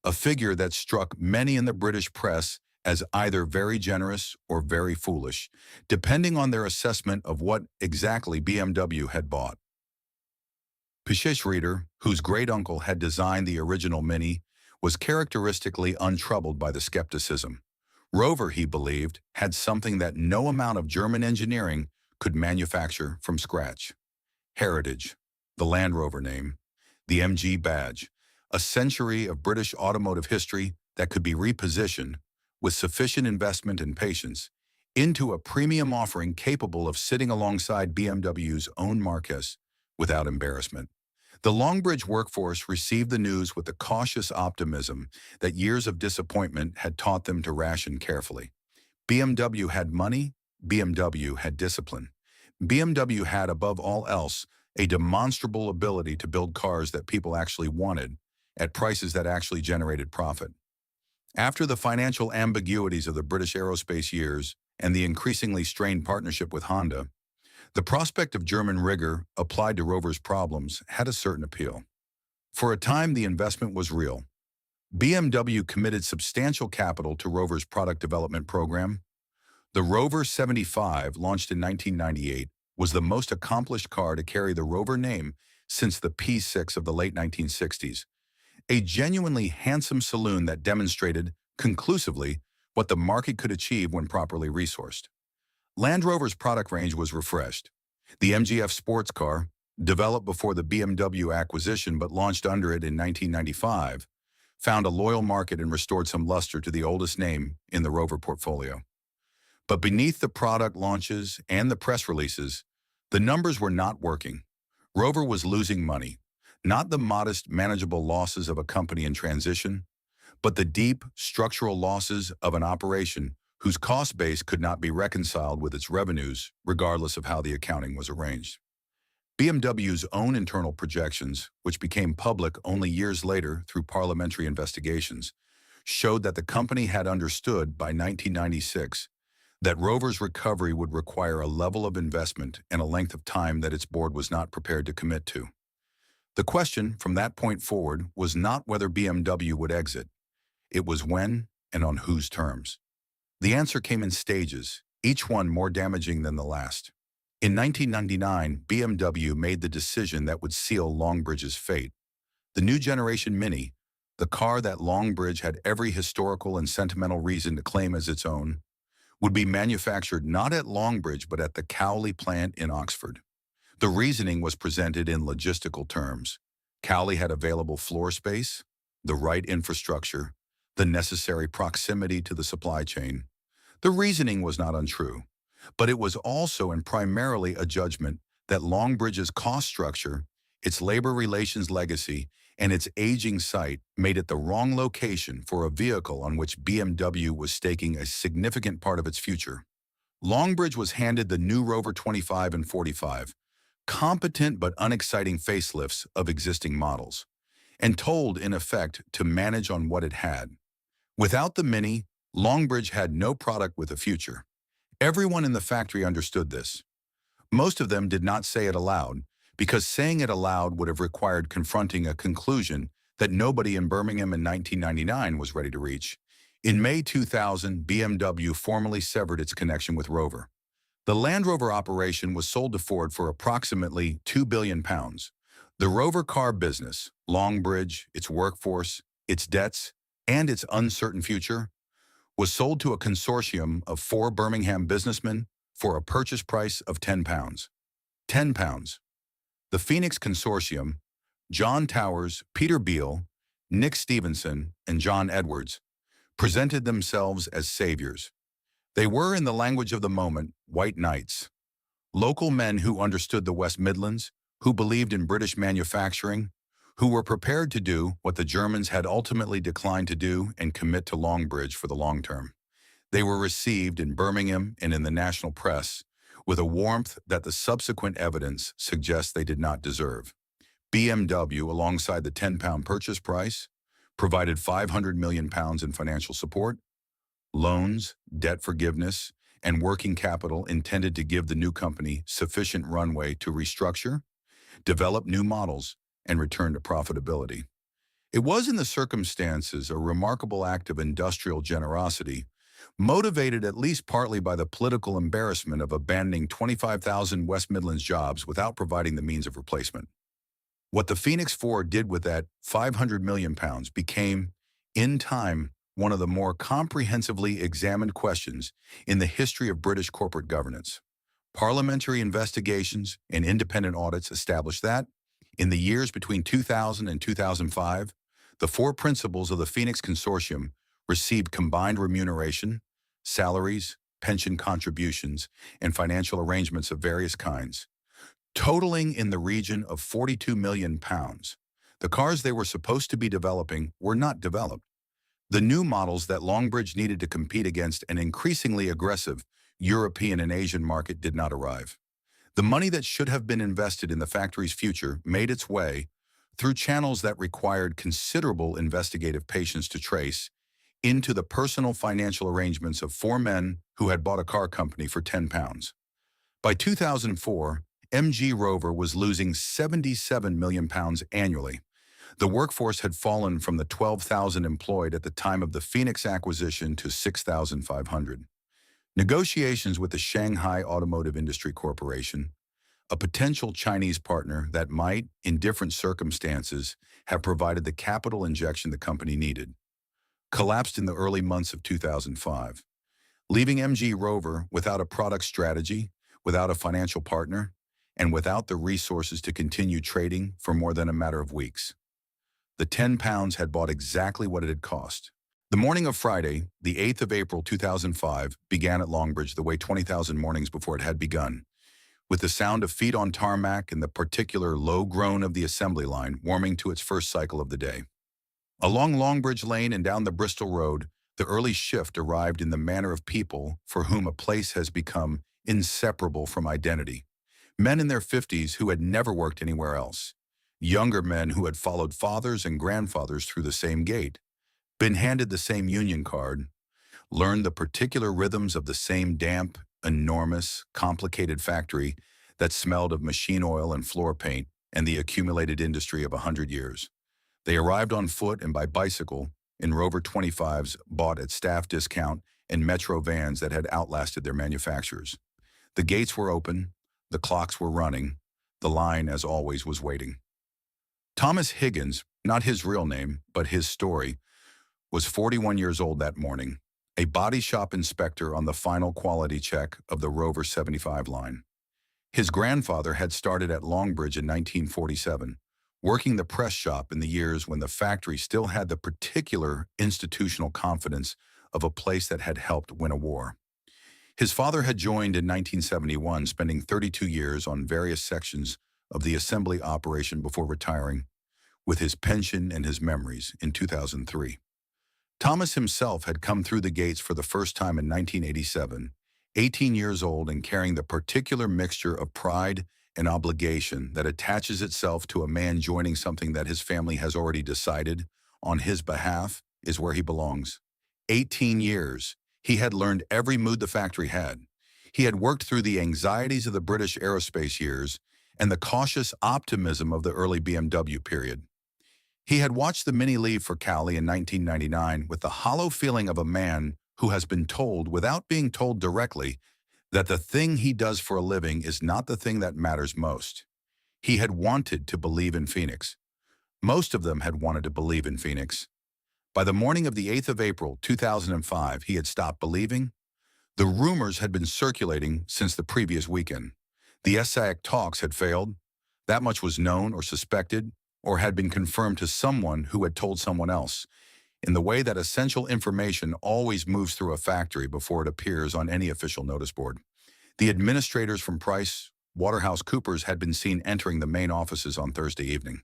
a figure that struck many in the British press as either very generous or very foolish, depending on their assessment of what exactly BMW had bought. Pischetsrieder, whose great-uncle had designed the original Mini, was characteristically untroubled by the skepticism. Rover, he believed, had something that no amount of German engineering could manufacture from scratch. Heritage, the Land Rover name, the MG badge, a century of British automotive history that could be repositioned, with sufficient investment and patience, into a premium offering capable of sitting alongside BMW's own Marquez without embarrassment. The Longbridge workforce received the news with the cautious optimism that years of disappointment had taught them to ration carefully. BMW had money, BMW had discipline. BMW had, above all else, a demonstrable ability to build cars that people actually wanted, at prices that actually generated profit. After the financial ambiguities of the British Aerospace years and the increasingly strained partnership with Honda, the prospect of German rigor applied to Rover's problems had a certain appeal. For a time, the investment was real. BMW committed substantial capital to Rover's product development program. The Rover 75, launched in 1998, was the most accomplished car to carry the Rover name since the P6 of the late 1960s, a genuinely handsome saloon that demonstrated, conclusively, what the market could achieve when properly resourced. Land Rover's product range was refreshed. The MGF sports car, developed before the BMW acquisition but launched under it in 1995, found a loyal market and restored some luster to the oldest name in the Rover portfolio. But beneath the product launches and the press releases, the numbers were not working. Rover was losing money, not the modest, manageable losses of a company in transition, but the deep, structural losses of an operation whose cost base could not be reconciled with its revenues, regardless of how the accounting was arranged. BMW's own internal projections, which became public only years later through parliamentary investigations, showed that the company had understood by 1996 that Rover's recovery would require a level of investment and a length of time that its board was not prepared to commit to. The question from that point forward was not whether BMW would exit. It was when and on whose terms. The answer came in stages, each one more damaging than the last. In 1999, BMW made the decision that would seal Longbridge's fate. The new generation Mini, the car that Longbridge had every historical and sentimental reason to claim as its own, would be manufactured not at Longbridge but at the Cowley plant in Oxford. The reasoning was presented in logistical terms. Cowley had available floor space, the right infrastructure, the necessary proximity to the supply chain. The reasoning was not untrue, but it was also and primarily a judgment that Longbridge's cost structure, its labor relations legacy, and its aging site made it the wrong location for a vehicle on which BMW was staking a significant part of its future. Longbridge was handed the new Rover 25 and 45, competent but unexciting facelifts of existing models, and told, in effect, to manage on what it had. Without the Mini, Longbridge had no product with a future. Everyone in the factory understood this. Most of them did not say it aloud, because saying it aloud would have required confronting a conclusion that nobody in Birmingham in 1999 was ready to reach. In May 2000, BMW formally severed its connection with Rover. The Land Rover operation was sold to Ford for approximately £2 billion. The Rover car business, Longbridge, its workforce, its debts, and its uncertain future, was sold to a consortium of 4 Birmingham businessmen for a purchase price of £10. £10. The Phoenix Consortium, John Towers, Peter Beale, Nick Stevenson, and John Edwards, presented themselves as saviors. They were, in the language of the moment, white knights, local men who understood the West Midlands, who believed in British manufacturing, who were prepared to do what the Germans had ultimately declined to do and commit to Longbridge for the long term. They were received in Birmingham and in the national press with a warmth that the subsequent evidence suggests they did not deserve. BMW, alongside the £10 purchase price, provided £500 million in financial support, loans, debt forgiveness, and working capital intended to give the new company sufficient runway to restructure, develop new models, and return to profitability. It was, in the circumstances, a remarkable act of industrial generosity, motivated at least partly by the political embarrassment of abandoning 25,000 West Midlands jobs without providing the means of replacement. What the Phoenix Ford did with that £500 million became, in time, one of the more comprehensively examined questions in the history of British corporate governance. Parliamentary investigations and independent audits established that, in the years between 2000 and 2005, the 4 principals of the Phoenix Consortium received combined remuneration, salaries, pension contributions, and financial arrangements of various kinds, totaling in the region of £42 million. The cars they were supposed to be developing were not developed. The new models that Longbridge needed to compete against an increasingly aggressive European and Asian market did not arrive. The money that should have been invested in the factory's future made its way, through channels that required considerable investigative patience to trace, into the personal financial arrangements of 4 men who had bought a car company for £10. By 2004, MG Rover was losing £77 million annually. The workforce had fallen from the 12,000 employed at the time of the Phoenix acquisition to 6,500. Negotiations with the Shanghai Automotive Industry Corporation, a potential Chinese partner that might, in different circumstances, have provided the capital injection the company needed, collapsed in the early months of 2005, leaving MG Rover without a product strategy, without a financial partner, and without the resources to continue trading for more than a matter of weeks. The £10 had bought exactly what it had cost. The morning of Friday, the 8th of April 2005, began at Longbridge the way 20,000 mornings before it had begun, with the sound of feet on tarmac and the particular low groan of the assembly line warming to its first cycle of the day. Along Longbridge Lane and down the Bristol Road, the early shift arrived in the manner of people for whom a place has become inseparable from identity. Men in their 50s who had never worked anywhere else. Younger men who had followed fathers and grandfathers through the same gate, been handed the same union card, learned the particular rhythms of the same damp, enormous, complicated factory that smelled of machine oil and floor paint and the accumulated industry of 100 years. They arrived on foot and by bicycle in Rover 25s bought at staff discount and Metro vans that had outlasted their manufacturers. The gates were open, the clocks were running, the line, as always, was waiting. Thomas Higgins, not his real name, but his story, was 41 years old that morning. a body shop inspector on the final quality check of the Rover 75 line. His grandfather had started at Longbridge in 1947, working the press shop in the years when the factory still had the particular institutional confidence of a place that had helped win a war. His father had joined in 1971, spending 32 years on various sections of the assembly operation before retiring, with his pension and his memories, in 2003. Thomas himself had come through the gates for the first time in 1987, 18 years old and carrying the particular mixture of pride and obligation that attaches itself to a man joining something that his family has already decided, on his behalf, is where he belongs. 18 years. He had learned every mood the factory had. He had worked through the anxieties of the British aerospace years and the cautious optimism of the early BMW period. He had watched the Mini leave for Cali in 1999 with the hollow feeling of a man who has been told, without being told directly, that the thing he does for a living is not the thing that matters most. He had wanted to believe in Phoenix. Most of them had wanted to believe in Phoenix. By the morning of the 8th of April, 2005, he had stopped believing. The rumors had been circulating since the previous weekend. The SAC talks had failed. That much was known or suspected, or had been confirmed to someone who had told someone else, in the way that essential information always moves through a factory before it appears on any official notice board. The administrators from PricewaterhouseCoopers had been seen entering the main offices on Thursday evening.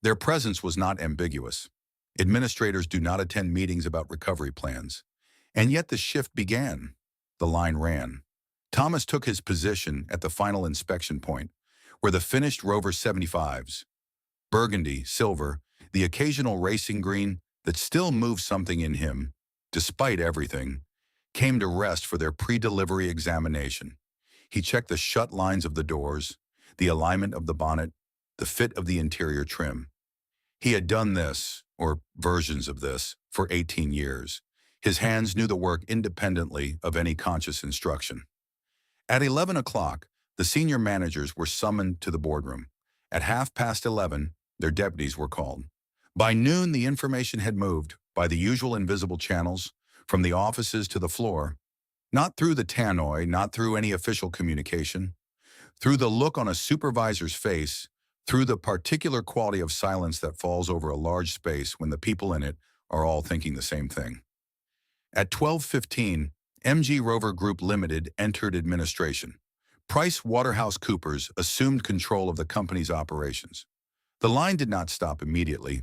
Their presence was not ambiguous. Administrators do not attend meetings about recovery plans. And yet the shift began. The line ran. Thomas took his position at the final inspection point, where the finished Rover 75s, burgundy, silver, the occasional racing green that still moved something in him, despite everything, came to rest for their pre-delivery examination. He checked the shut lines of the doors, the alignment of the bonnet, the fit of the interior trim. He had done this, or versions of this, for 18 years. His hands knew the work independently of any conscious instruction. At 11 o'clock, the senior managers were summoned to the boardroom. At 11:30, their deputies were called. By noon, the information had moved, by the usual invisible channels, from the offices to the floor, not through the tannoy, not through any official communication, through the look on a supervisor's face, through the particular quality of silence that falls over a large space when the people in it are all thinking the same thing. At 12:15, MG Rover Group Limited entered administration. PricewaterhouseCoopers assumed control of the company's operations. The line did not stop immediately.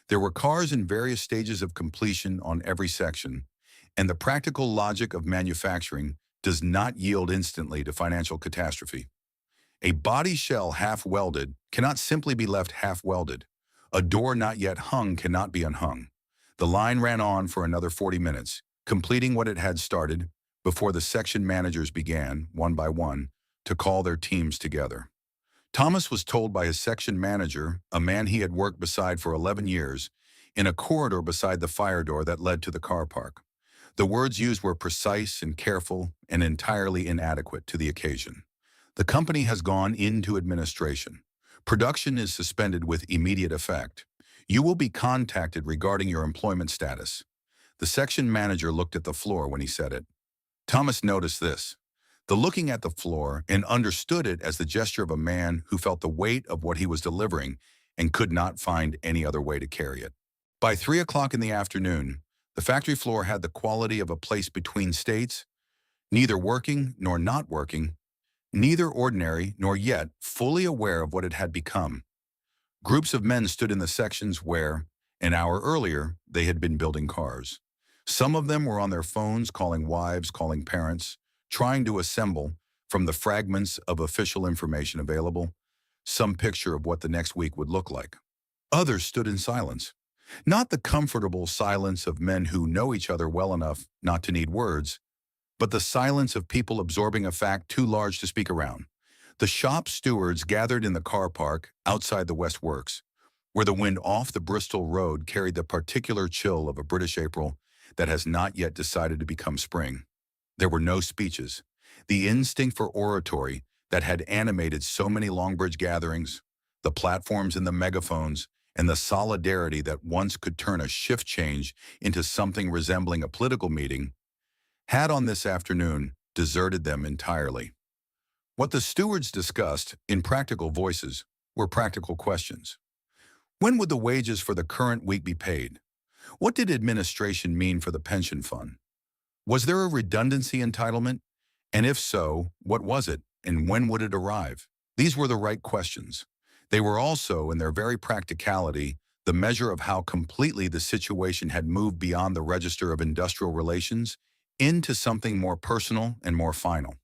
There were cars in various stages of completion on every section, and the practical logic of manufacturing does not yield instantly to financial catastrophe. A body shell half-welded cannot simply be left half-welded. A door not yet hung cannot be unhung. The line ran on for another 40 minutes, completing what it had started, before the section managers began, one by one, to call their teams together. Thomas was told by his section manager, a man he had worked beside for 11 years, in a corridor beside the fire door that led to the car park. The words used were precise and careful and entirely inadequate to the occasion. The company has gone into administration. Production is suspended with immediate effect. You will be contacted regarding your employment status. The section manager looked at the floor when he said it. Thomas noticed this. The looking at the floor and understood it as the gesture of a man who felt the weight of what he was delivering and could not find any other way to carry it. By 3 o'clock in the afternoon, the factory floor had the quality of a place between states, neither working nor not working, neither ordinary nor yet fully aware of what it had become. Groups of men stood in the sections where, an hour earlier, they had been building cars. Some of them were on their phones, calling wives, calling parents, trying to assemble, from the fragments of official information available, some picture of what the next week would look like. Others stood in silence. Not the comfortable silence of men who know each other well enough not to need words, but the silence of people absorbing a fact too large to speak around. The shop stewards gathered in the car park outside the West Works, where the wind off the Bristol Road carried the particular chill of a British April that has not yet decided to become spring. There were no speeches. The instinct for oratory that had animated so many Longbridge gatherings, the platforms and the megaphones, and the solidarity that once could turn a shift change into something resembling a political meeting, had on this afternoon deserted them entirely. What the stewards discussed, in practical voices, were practical questions. When would the wages for the current week be paid? What did administration mean for the pension fund? Was there a redundancy entitlement? And if so, what was it, and when would it arrive? These were the right questions. They were also, in their very practicality, the measure of how completely the situation had moved beyond the register of industrial relations into something more personal and more final.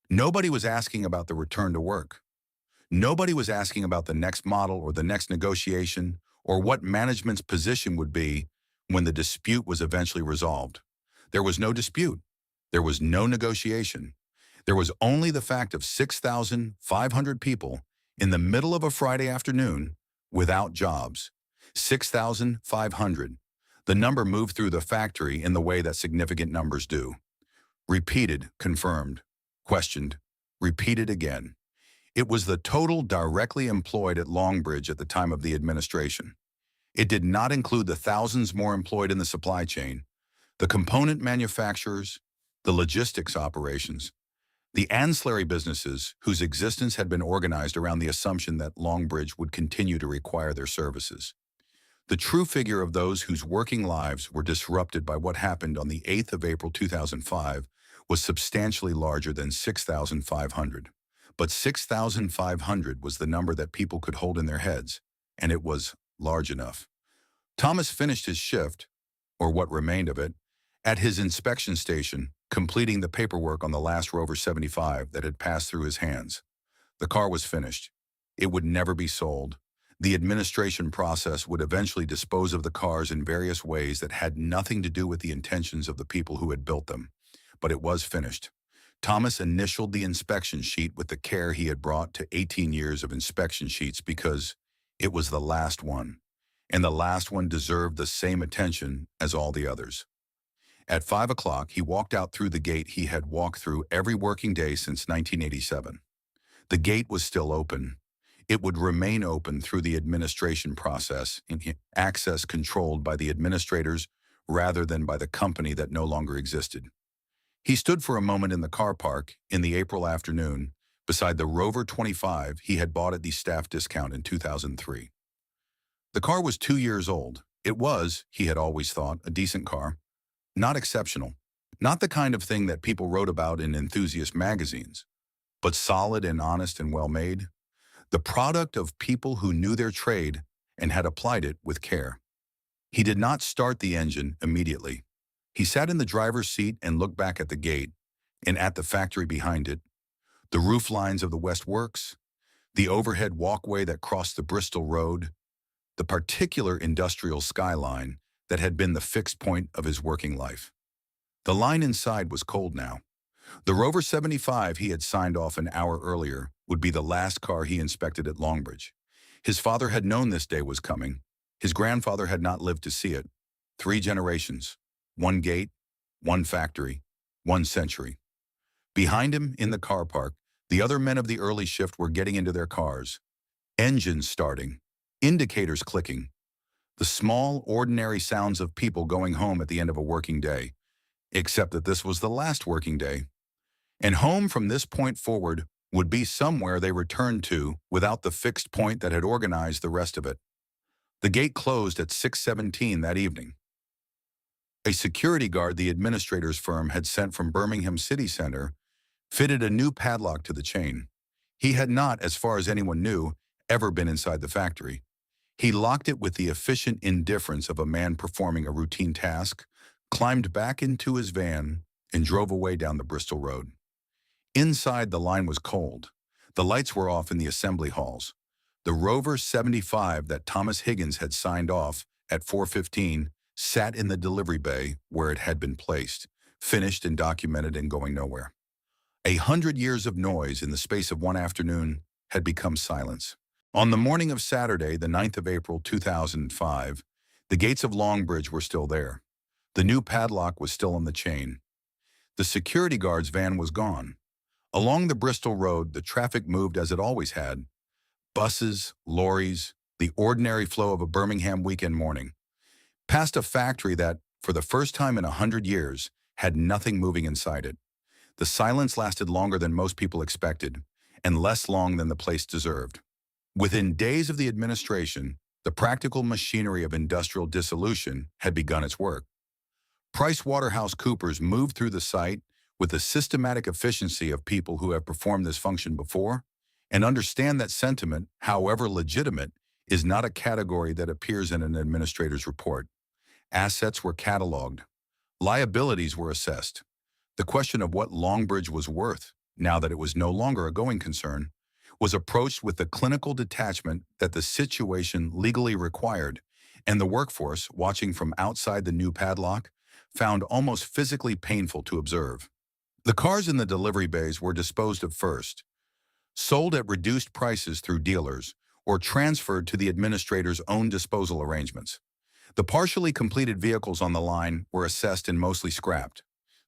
Nobody was asking about the return to work. Nobody was asking about the next model or the next negotiation or what management's position would be when the dispute was eventually resolved. There was no dispute. There was no negotiation. There was only the fact of 6,500 people in the middle of a Friday afternoon without jobs. 6,500. The number moved through the factory in the way that significant numbers do. Repeated, confirmed, questioned, repeated again. It was the total directly employed at Longbridge at the time of the administration. It did not include the thousands more employed in the supply chain, the component manufacturers, the logistics operations, the ancillary businesses whose existence had been organized around the assumption that Longbridge would continue to require their services. The true figure of those whose working lives were disrupted by what happened on the 8th of April 2005 was substantially larger than 6,500. But 6,500 was the number that people could hold in their heads, and it was large enough. Thomas finished his shift, or what remained of it, at his inspection station, completing the paperwork on the last Rover 75 that had passed through his hands. The car was finished. It would never be sold. The administration process would eventually dispose of the cars in various ways that had nothing to do with the intentions of the people who had built them. But it was finished. Thomas initialed the inspection sheet with the care he had brought to 18 years of inspection sheets because it was the last one, and the last one deserved the same attention as all the others. At 5 o'clock, he walked out through the gate he had walked through every working day since 1987. The gate was still open. It would remain open through the administration process, in access controlled by the administrators rather than by the company that no longer existed. He stood for a moment in the car park in the April afternoon beside the Rover 25 he had bought at the staff discount in 2003. The car was 2 years old. It was, he had always thought, a decent car. Not exceptional. Not the kind of thing that people wrote about in enthusiast magazines, but solid and honest and well-made. The product of people who knew their trade and had applied it with care. He did not start the engine immediately. He sat in the driver's seat and looked back at the gate and at the factory behind it, the roof lines of the West Works, the overhead walkway that crossed the Bristol Road, the particular industrial skyline that had been the fixed point of his working life. The line inside was cold now. The Rover 75 he had signed off an hour earlier would be the last car he inspected at Longbridge. His father had known this day was coming. His grandfather had not lived to see it. 3 generations. 1 gate, 1 factory, 1 century. Behind him, in the car park, the other men of the early shift were getting into their cars. Engines starting, indicators clicking. The small, ordinary sounds of people going home at the end of a working day, except that this was the last working day. And home from this point forward would be somewhere they returned to without the fixed point that had organized the rest of it. The gate closed at 6:17 that evening. A security guard the administrator's firm had sent from Birmingham city center fitted a new padlock to the chain. He had not, as far as anyone knew, ever been inside the factory. He locked it with the efficient indifference of a man performing a routine task, climbed back into his van, and drove away down the Bristol Road. Inside, the line was cold. The lights were off in the assembly halls. The Rover 75 that Thomas Higgins had signed off at 4:15 sat in the delivery bay where it had been placed, finished and documented and going nowhere. 100 years of noise in the space of one afternoon had become silence. On the morning of Saturday, the 9th of April 2005, the gates of Longbridge were still there. The new padlock was still on the chain. The security guard's van was gone. Along the Bristol Road, the traffic moved as it always had. Buses, lorries, the ordinary flow of a Birmingham weekend morning. Past a factory that, for the first time in 100 years, had nothing moving inside it. The silence lasted longer than most people expected, and less long than the place deserved. Within days of the administration, the practical machinery of industrial dissolution had begun its work. PricewaterhouseCoopers moved through the site with the systematic efficiency of people who have performed this function before and understand that sentiment, however legitimate, is not a category that appears in an administrator's report. Assets were cataloged. Liabilities were assessed. The question of what Longbridge was worth, now that it was no longer a going concern, was approached with the clinical detachment that the situation legally required, and the workforce, watching from outside the new padlock, found almost physically painful to observe. The cars in the delivery bays were disposed of first, sold at reduced prices through dealers, or transferred to the administrator's own disposal arrangements. The partially completed vehicles on the line were assessed and mostly scrapped.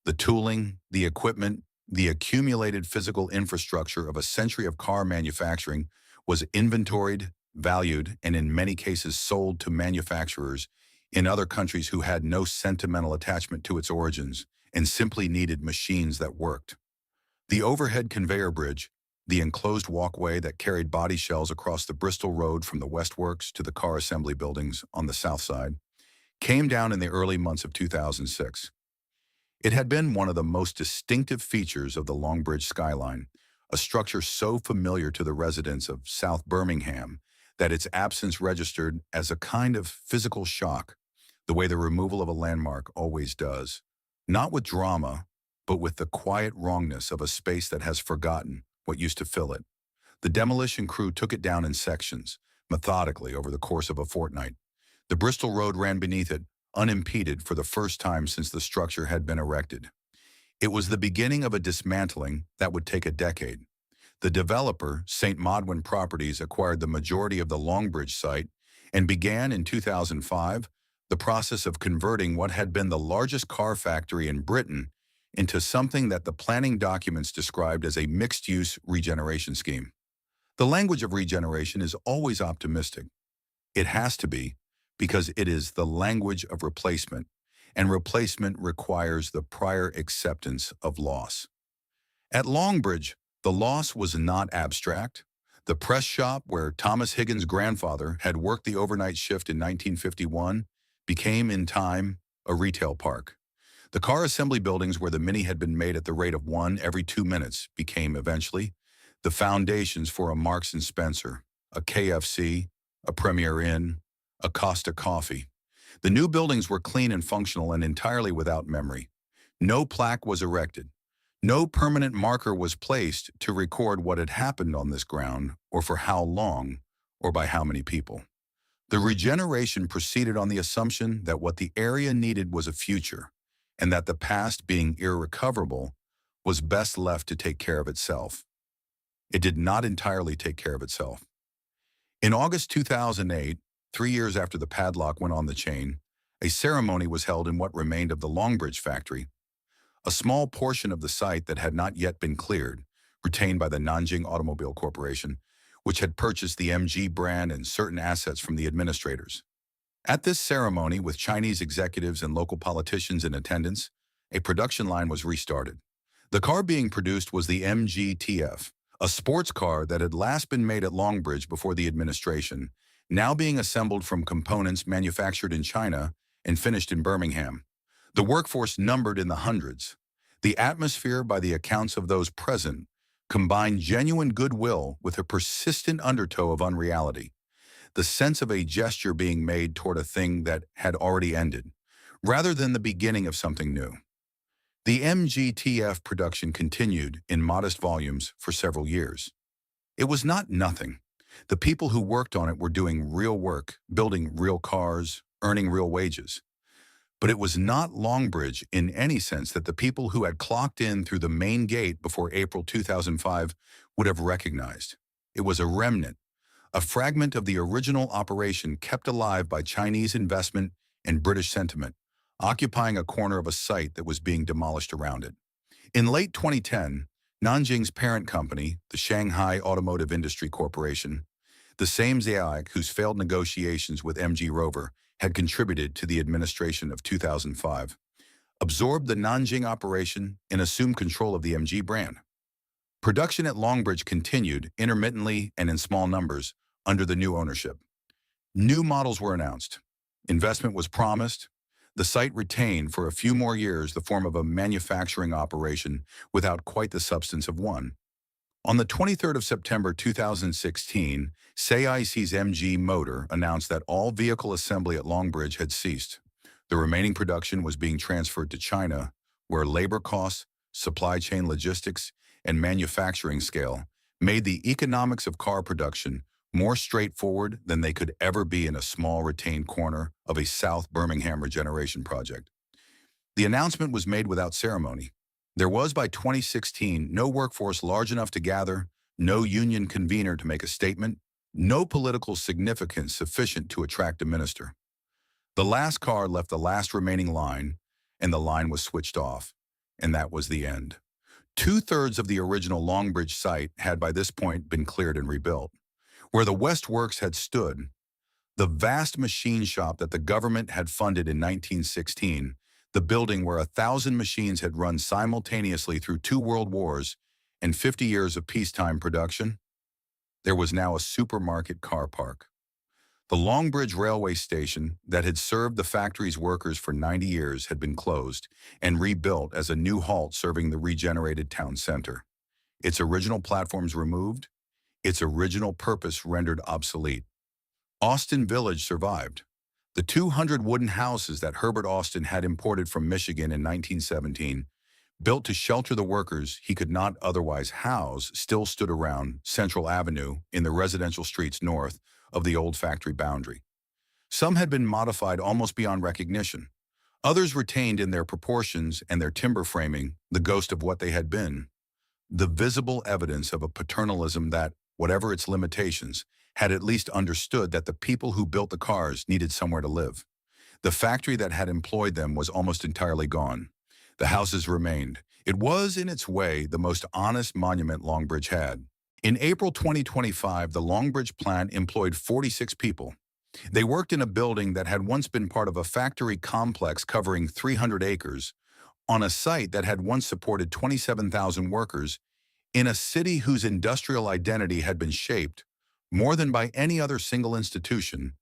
The tooling, the equipment, the accumulated physical infrastructure of a century of car manufacturing was inventoried, valued, and in many cases sold to manufacturers in other countries who had no sentimental attachment to its origins and simply needed machines that worked. The overhead conveyor bridge, the enclosed walkway that carried body shells across the Bristol Road from the Westworks to the car assembly buildings on the south side, came down in the early months of 2006. It had been one of the most distinctive features of the Longbridge skyline, a structure so familiar to the residents of South Birmingham that its absence registered as a kind of physical shock, the way the removal of a landmark always does. Not with drama, but with the quiet wrongness of a space that has forgotten what used to fill it. The demolition crew took it down in sections, methodically over the course of a fortnight. The Bristol Road ran beneath it, unimpeded for the first time since the structure had been erected. It was the beginning of a dismantling that would take a decade. The developer, St. Modwen Properties, acquired the majority of the Longbridge site and began in 2005 the process of converting what had been the largest car factory in Britain into something that the planning documents described as a mixed-use regeneration scheme. The language of regeneration is always optimistic. It has to be, because it is the language of replacement, and replacement requires the prior acceptance of loss. At Longbridge, the loss was not abstract. The press shop where Thomas Higgins' grandfather had worked the overnight shift in 1951 became, in time, a retail park. The car assembly buildings where the Mini had been made at the rate of one every 2 minutes became, eventually, the foundations for a Marks & Spencer, a KFC, a Premier Inn, a Costa Coffee. The new buildings were clean and functional and entirely without memory. No plaque was erected. No permanent marker was placed to record what had happened on this ground, or for how long, or by how many people. The regeneration proceeded on the assumption that what the area needed was a future, and that the past, being irrecoverable, was best left to take care of itself. It did not entirely take care of itself. In August 2008, 3 years after the padlock went on the chain, a ceremony was held in what remained of the Longbridge factory, a small portion of the site that had not yet been cleared, retained by the Nanjing Automobile Corporation, which had purchased the MG brand and certain assets from the administrators. At this ceremony, with Chinese executives and local politicians in attendance, a production line was restarted. The car being produced was the MG-TF, a sports car that had last been made at Longbridge before the administration, now being assembled from components manufactured in China and finished in Birmingham. The workforce numbered in the hundreds. The atmosphere, by the accounts of those present, combined genuine goodwill with a persistent undertow of unreality, the sense of a gesture being made toward a thing that had already ended, rather than the beginning of something new. The MGTF production continued in modest volumes for several years. It was not nothing. The people who worked on it were doing real work, building real cars, earning real wages. But it was not Longbridge in any sense that the people who had clocked in through the main gate before April 2005 would have recognized. It was a remnant, a fragment of the original operation kept alive by Chinese investment and British sentiment, occupying a corner of a site that was being demolished around it. In late 2010, Nanjing's parent company, the Shanghai Automotive Industry Corporation, the same ZAIC whose failed negotiations with MG Rover had contributed to the administration of 2005, absorbed the Nanjing operation and assumed control of the MG brand. Production at Longbridge continued intermittently and in small numbers under the new ownership. New models were announced. Investment was promised. The site retained for a few more years the form of a manufacturing operation without quite the substance of one. On the 23rd of September 2016, SAIC's MG Motor announced that all vehicle assembly at Longbridge had ceased. The remaining production was being transferred to China, where labor costs, supply chain logistics, and manufacturing scale made the economics of car production more straightforward than they could ever be in a small retained corner of a South Birmingham regeneration project. The announcement was made without ceremony. There was, by 2016, no workforce large enough to gather, no union convener to make a statement, no political significance sufficient to attract a minister. The last car left the last remaining line, and the line was switched off, and that was the end. Two-thirds of the original Longbridge site had by this point been cleared and rebuilt. Where the West Works had stood, the vast machine shop that the government had funded in 1916, the building where 1,000 machines had run simultaneously through 2 world wars and 50 years of peacetime production, there was now a supermarket car park. The Longbridge railway station that had served the factory's workers for 90 years had been closed and rebuilt as a new halt serving the regenerated town center. Its original platforms removed, its original purpose rendered obsolete. Austin Village survived. The 200 wooden houses that Herbert Austin had imported from Michigan in 1917, built to shelter the workers he could not otherwise house, still stood around Central Avenue in the residential streets north of the old factory boundary. Some had been modified almost beyond recognition. Others retained in their proportions and their timber framing the ghost of what they had been, the visible evidence of a paternalism that, whatever its limitations, had at least understood that the people who built the cars needed somewhere to live. The factory that had employed them was almost entirely gone. The houses remained. It was, in its way, the most honest monument Longbridge had. In April 2025, the Longbridge plant employed 46 people. They worked in a building that had once been part of a factory complex covering 300 acres, on a site that had once supported 27,000 workers, in a city whose industrial identity had been shaped, more than by any other single institution,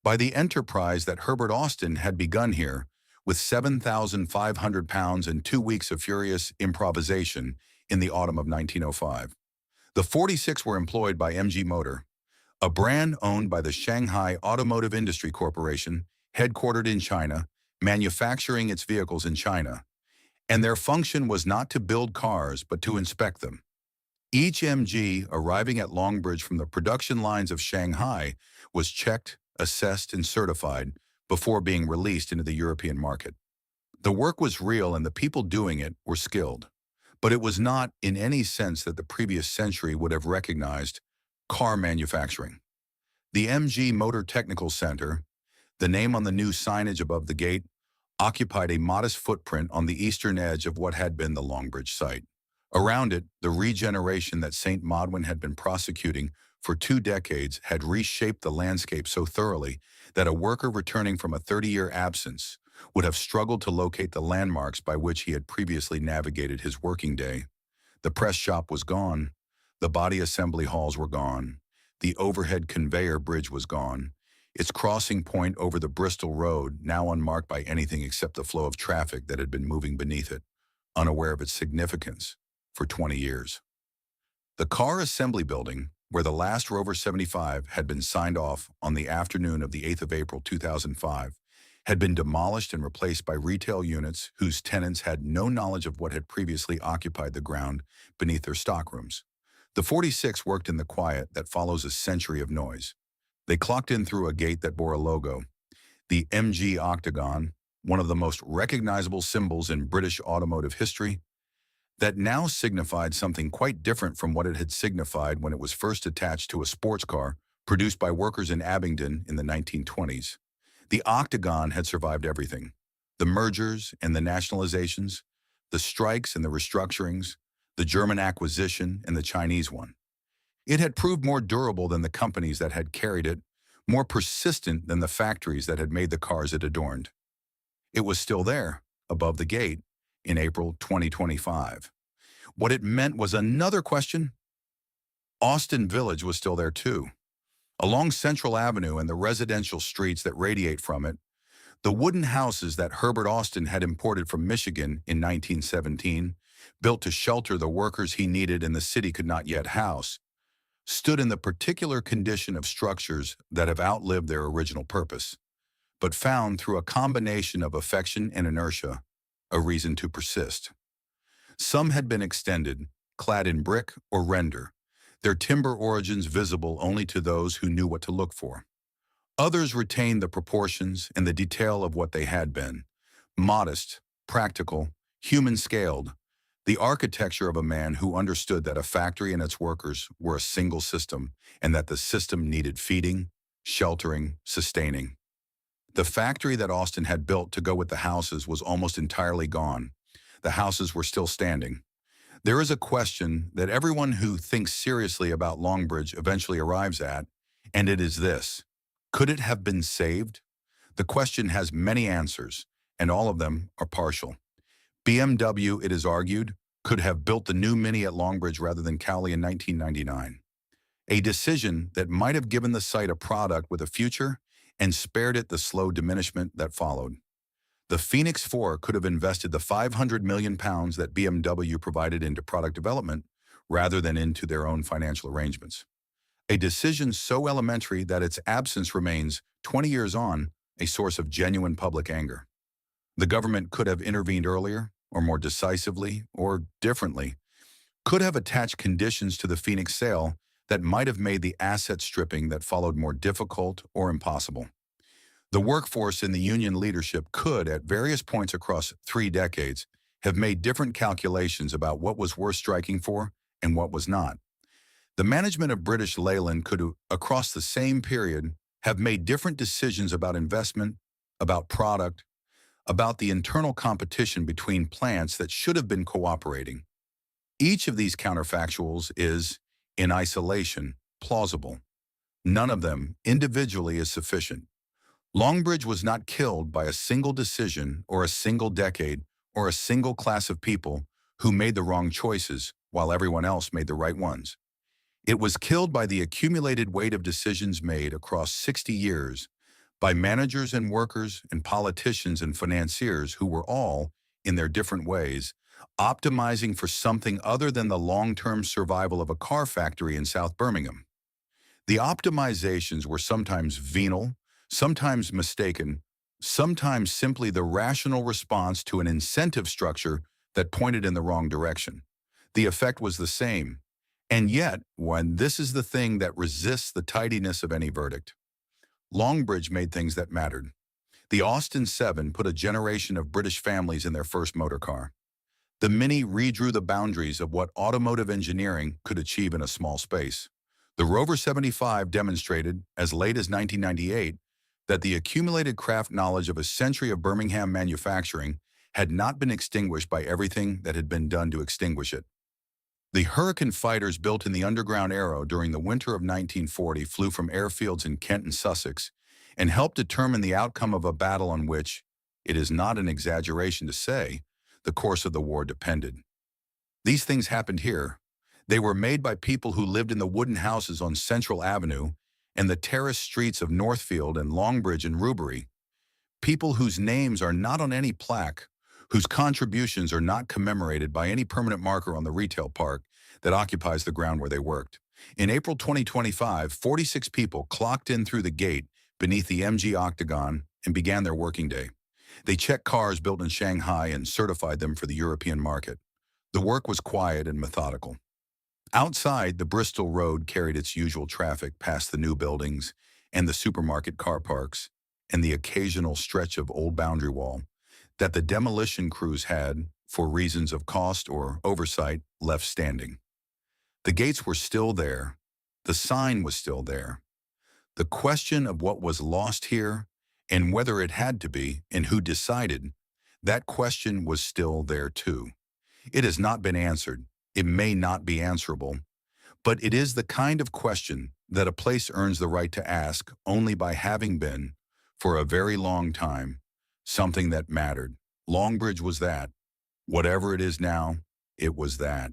by the enterprise that Herbert Austin had begun here, with 7,500 pounds and 2 weeks of furious improvisation in the autumn of 1905. The 46 were employed by MG Motor, a brand owned by the Shanghai Automotive Industry Corporation, headquartered in China, manufacturing its vehicles in China. And their function was not to build cars, but to inspect them. Each MG arriving at Longbridge from the production lines of Shanghai was checked, assessed, and certified before being released into the European market. The work was real and the people doing it were skilled, but it was not in any sense that the previous century would have recognized car manufacturing. The MG Motor Technical Center, the name on the new signage above the gate, occupied a modest footprint on the eastern edge of what had been the Longbridge site. Around it, the regeneration that St. Modwin had been prosecuting for 2 decades had reshaped the landscape so thoroughly that a worker returning from a 30-year absence would have struggled to locate the landmarks by which he had previously navigated his working day. The press shop was gone. The body assembly halls were gone. The overhead conveyor bridge was gone. Its crossing point over the Bristol Road, now unmarked by anything except the flow of traffic that had been moving beneath it, unaware of its significance, for 20 years. The car assembly building, where the last Rover 75 had been signed off on the afternoon of the 8th of April 2005, had been demolished and replaced by retail units whose tenants had no knowledge of what had previously occupied the ground beneath their stockrooms. The 46 worked in the quiet that follows a century of noise. They clocked in through a gate that bore a logo, the MG Octagon, one of the most recognizable symbols in British automotive history, that now signified something quite different from what it had signified when it was first attached to a sports car produced by workers in Abingdon in the 1920s. The Octagon had survived everything: the mergers and the nationalizations, the strikes and the restructurings, the German acquisition and the Chinese one. It had proved more durable than the companies that had carried it, more persistent than the factories that had made the cars it adorned. It was still there, above the gate in April 2025. What it meant was another question. Austin Village was still there too. Along Central Avenue and the residential streets that radiate from it, the wooden houses that Herbert Austin had imported from Michigan in 1917, built to shelter the workers he needed and the city could not yet house, stood in the particular condition of structures that have outlived their original purpose, but found through a combination of affection and inertia a reason to persist. Some had been extended, clad in brick or render, their timber origins visible only to those who knew what to look for. Others retained the proportions and the detail of what they had been, modest, practical, human-scaled, the architecture of a man who understood that a factory and its workers were a single system and that the system needed feeding, sheltering, sustaining. The factory that Austin had built to go with the houses was almost entirely gone. The houses were still standing. There is a question that everyone who thinks seriously about Longbridge eventually arrives at, and it is this: could it have been saved? The question has many answers, and all of them are partial. BMW, it is argued, could have built the new Mini at Longbridge rather than Cowley in 1999. A decision that might have given the site a product with a future and spared it the slow diminishment that followed. The Phoenix 4 could have invested the £500 million that BMW provided into product development rather than into their own financial arrangements. A decision so elementary that its absence remains, 20 years on, a source of genuine public anger. The government could have intervened earlier, or more decisively, or differently, could have attached conditions to the Phoenix sale that might have made the asset stripping that followed more difficult or impossible. The workforce and the union leadership could, at various points across 3 decades, have made different calculations about what was worth striking for and what was not. The management of British Leyland could, across the same period, have made different decisions about investment, about product, about the internal competition between plants that should have been cooperating. Each of these counterfactuals is, in isolation, plausible. None of them, individually, is sufficient. Longbridge was not killed by a single decision or a single decade or a single class of people who made the wrong choices while everyone else made the right ones. It was killed by the accumulated weight of decisions made across 60 years by managers and workers and politicians and financiers who were all, in their different ways, optimizing for something other than the long-term survival of a car factory in South Birmingham. The optimizations were sometimes venal, sometimes mistaken, sometimes simply the rational response to an incentive structure that pointed in the wrong direction. The effect was the same. And yet, when this is the thing that resists the tidiness of any verdict, Longbridge made things that mattered. The Austin 7 put a generation of British families in their first motor car. The Mini redrew the boundaries of what automotive engineering could achieve in a small space. The Rover 75 demonstrated, as late as 1998, that the accumulated craft knowledge of a century of Birmingham manufacturing had not been extinguished by everything that had been done to extinguish it. The Hurricane fighters built in the Underground Aero during the winter of 1940 flew from airfields in Kent and Sussex and helped determine the outcome of a battle on which, it is not an exaggeration to say, the course of the war depended. These things happened here. They were made by people who lived in the wooden houses on Central Avenue and the terraced streets of Northfield and Longbridge and Rubery, people whose names are not on any plaque, whose contributions are not commemorated by any permanent marker on the retail park that occupies the ground where they worked. In April 2025, 46 people clocked in through the gate beneath the MG Octagon and began their working day. They checked cars built in Shanghai and certified them for the European market. The work was quiet and methodical. Outside, the Bristol Road carried its usual traffic past the new buildings and the supermarket car parks and the occasional stretch of old boundary wall that the demolition crews had, for reasons of cost or oversight, left standing. The gates were still there. The sign was still there. The question of what was lost here and whether it had to be and who decided, that question was still there too. It has not been answered. It may not be answerable, but it is the kind of question that a place earns the right to ask only by having been, for a very long time, something that mattered, Longbridge was that. Whatever it is now, it was that.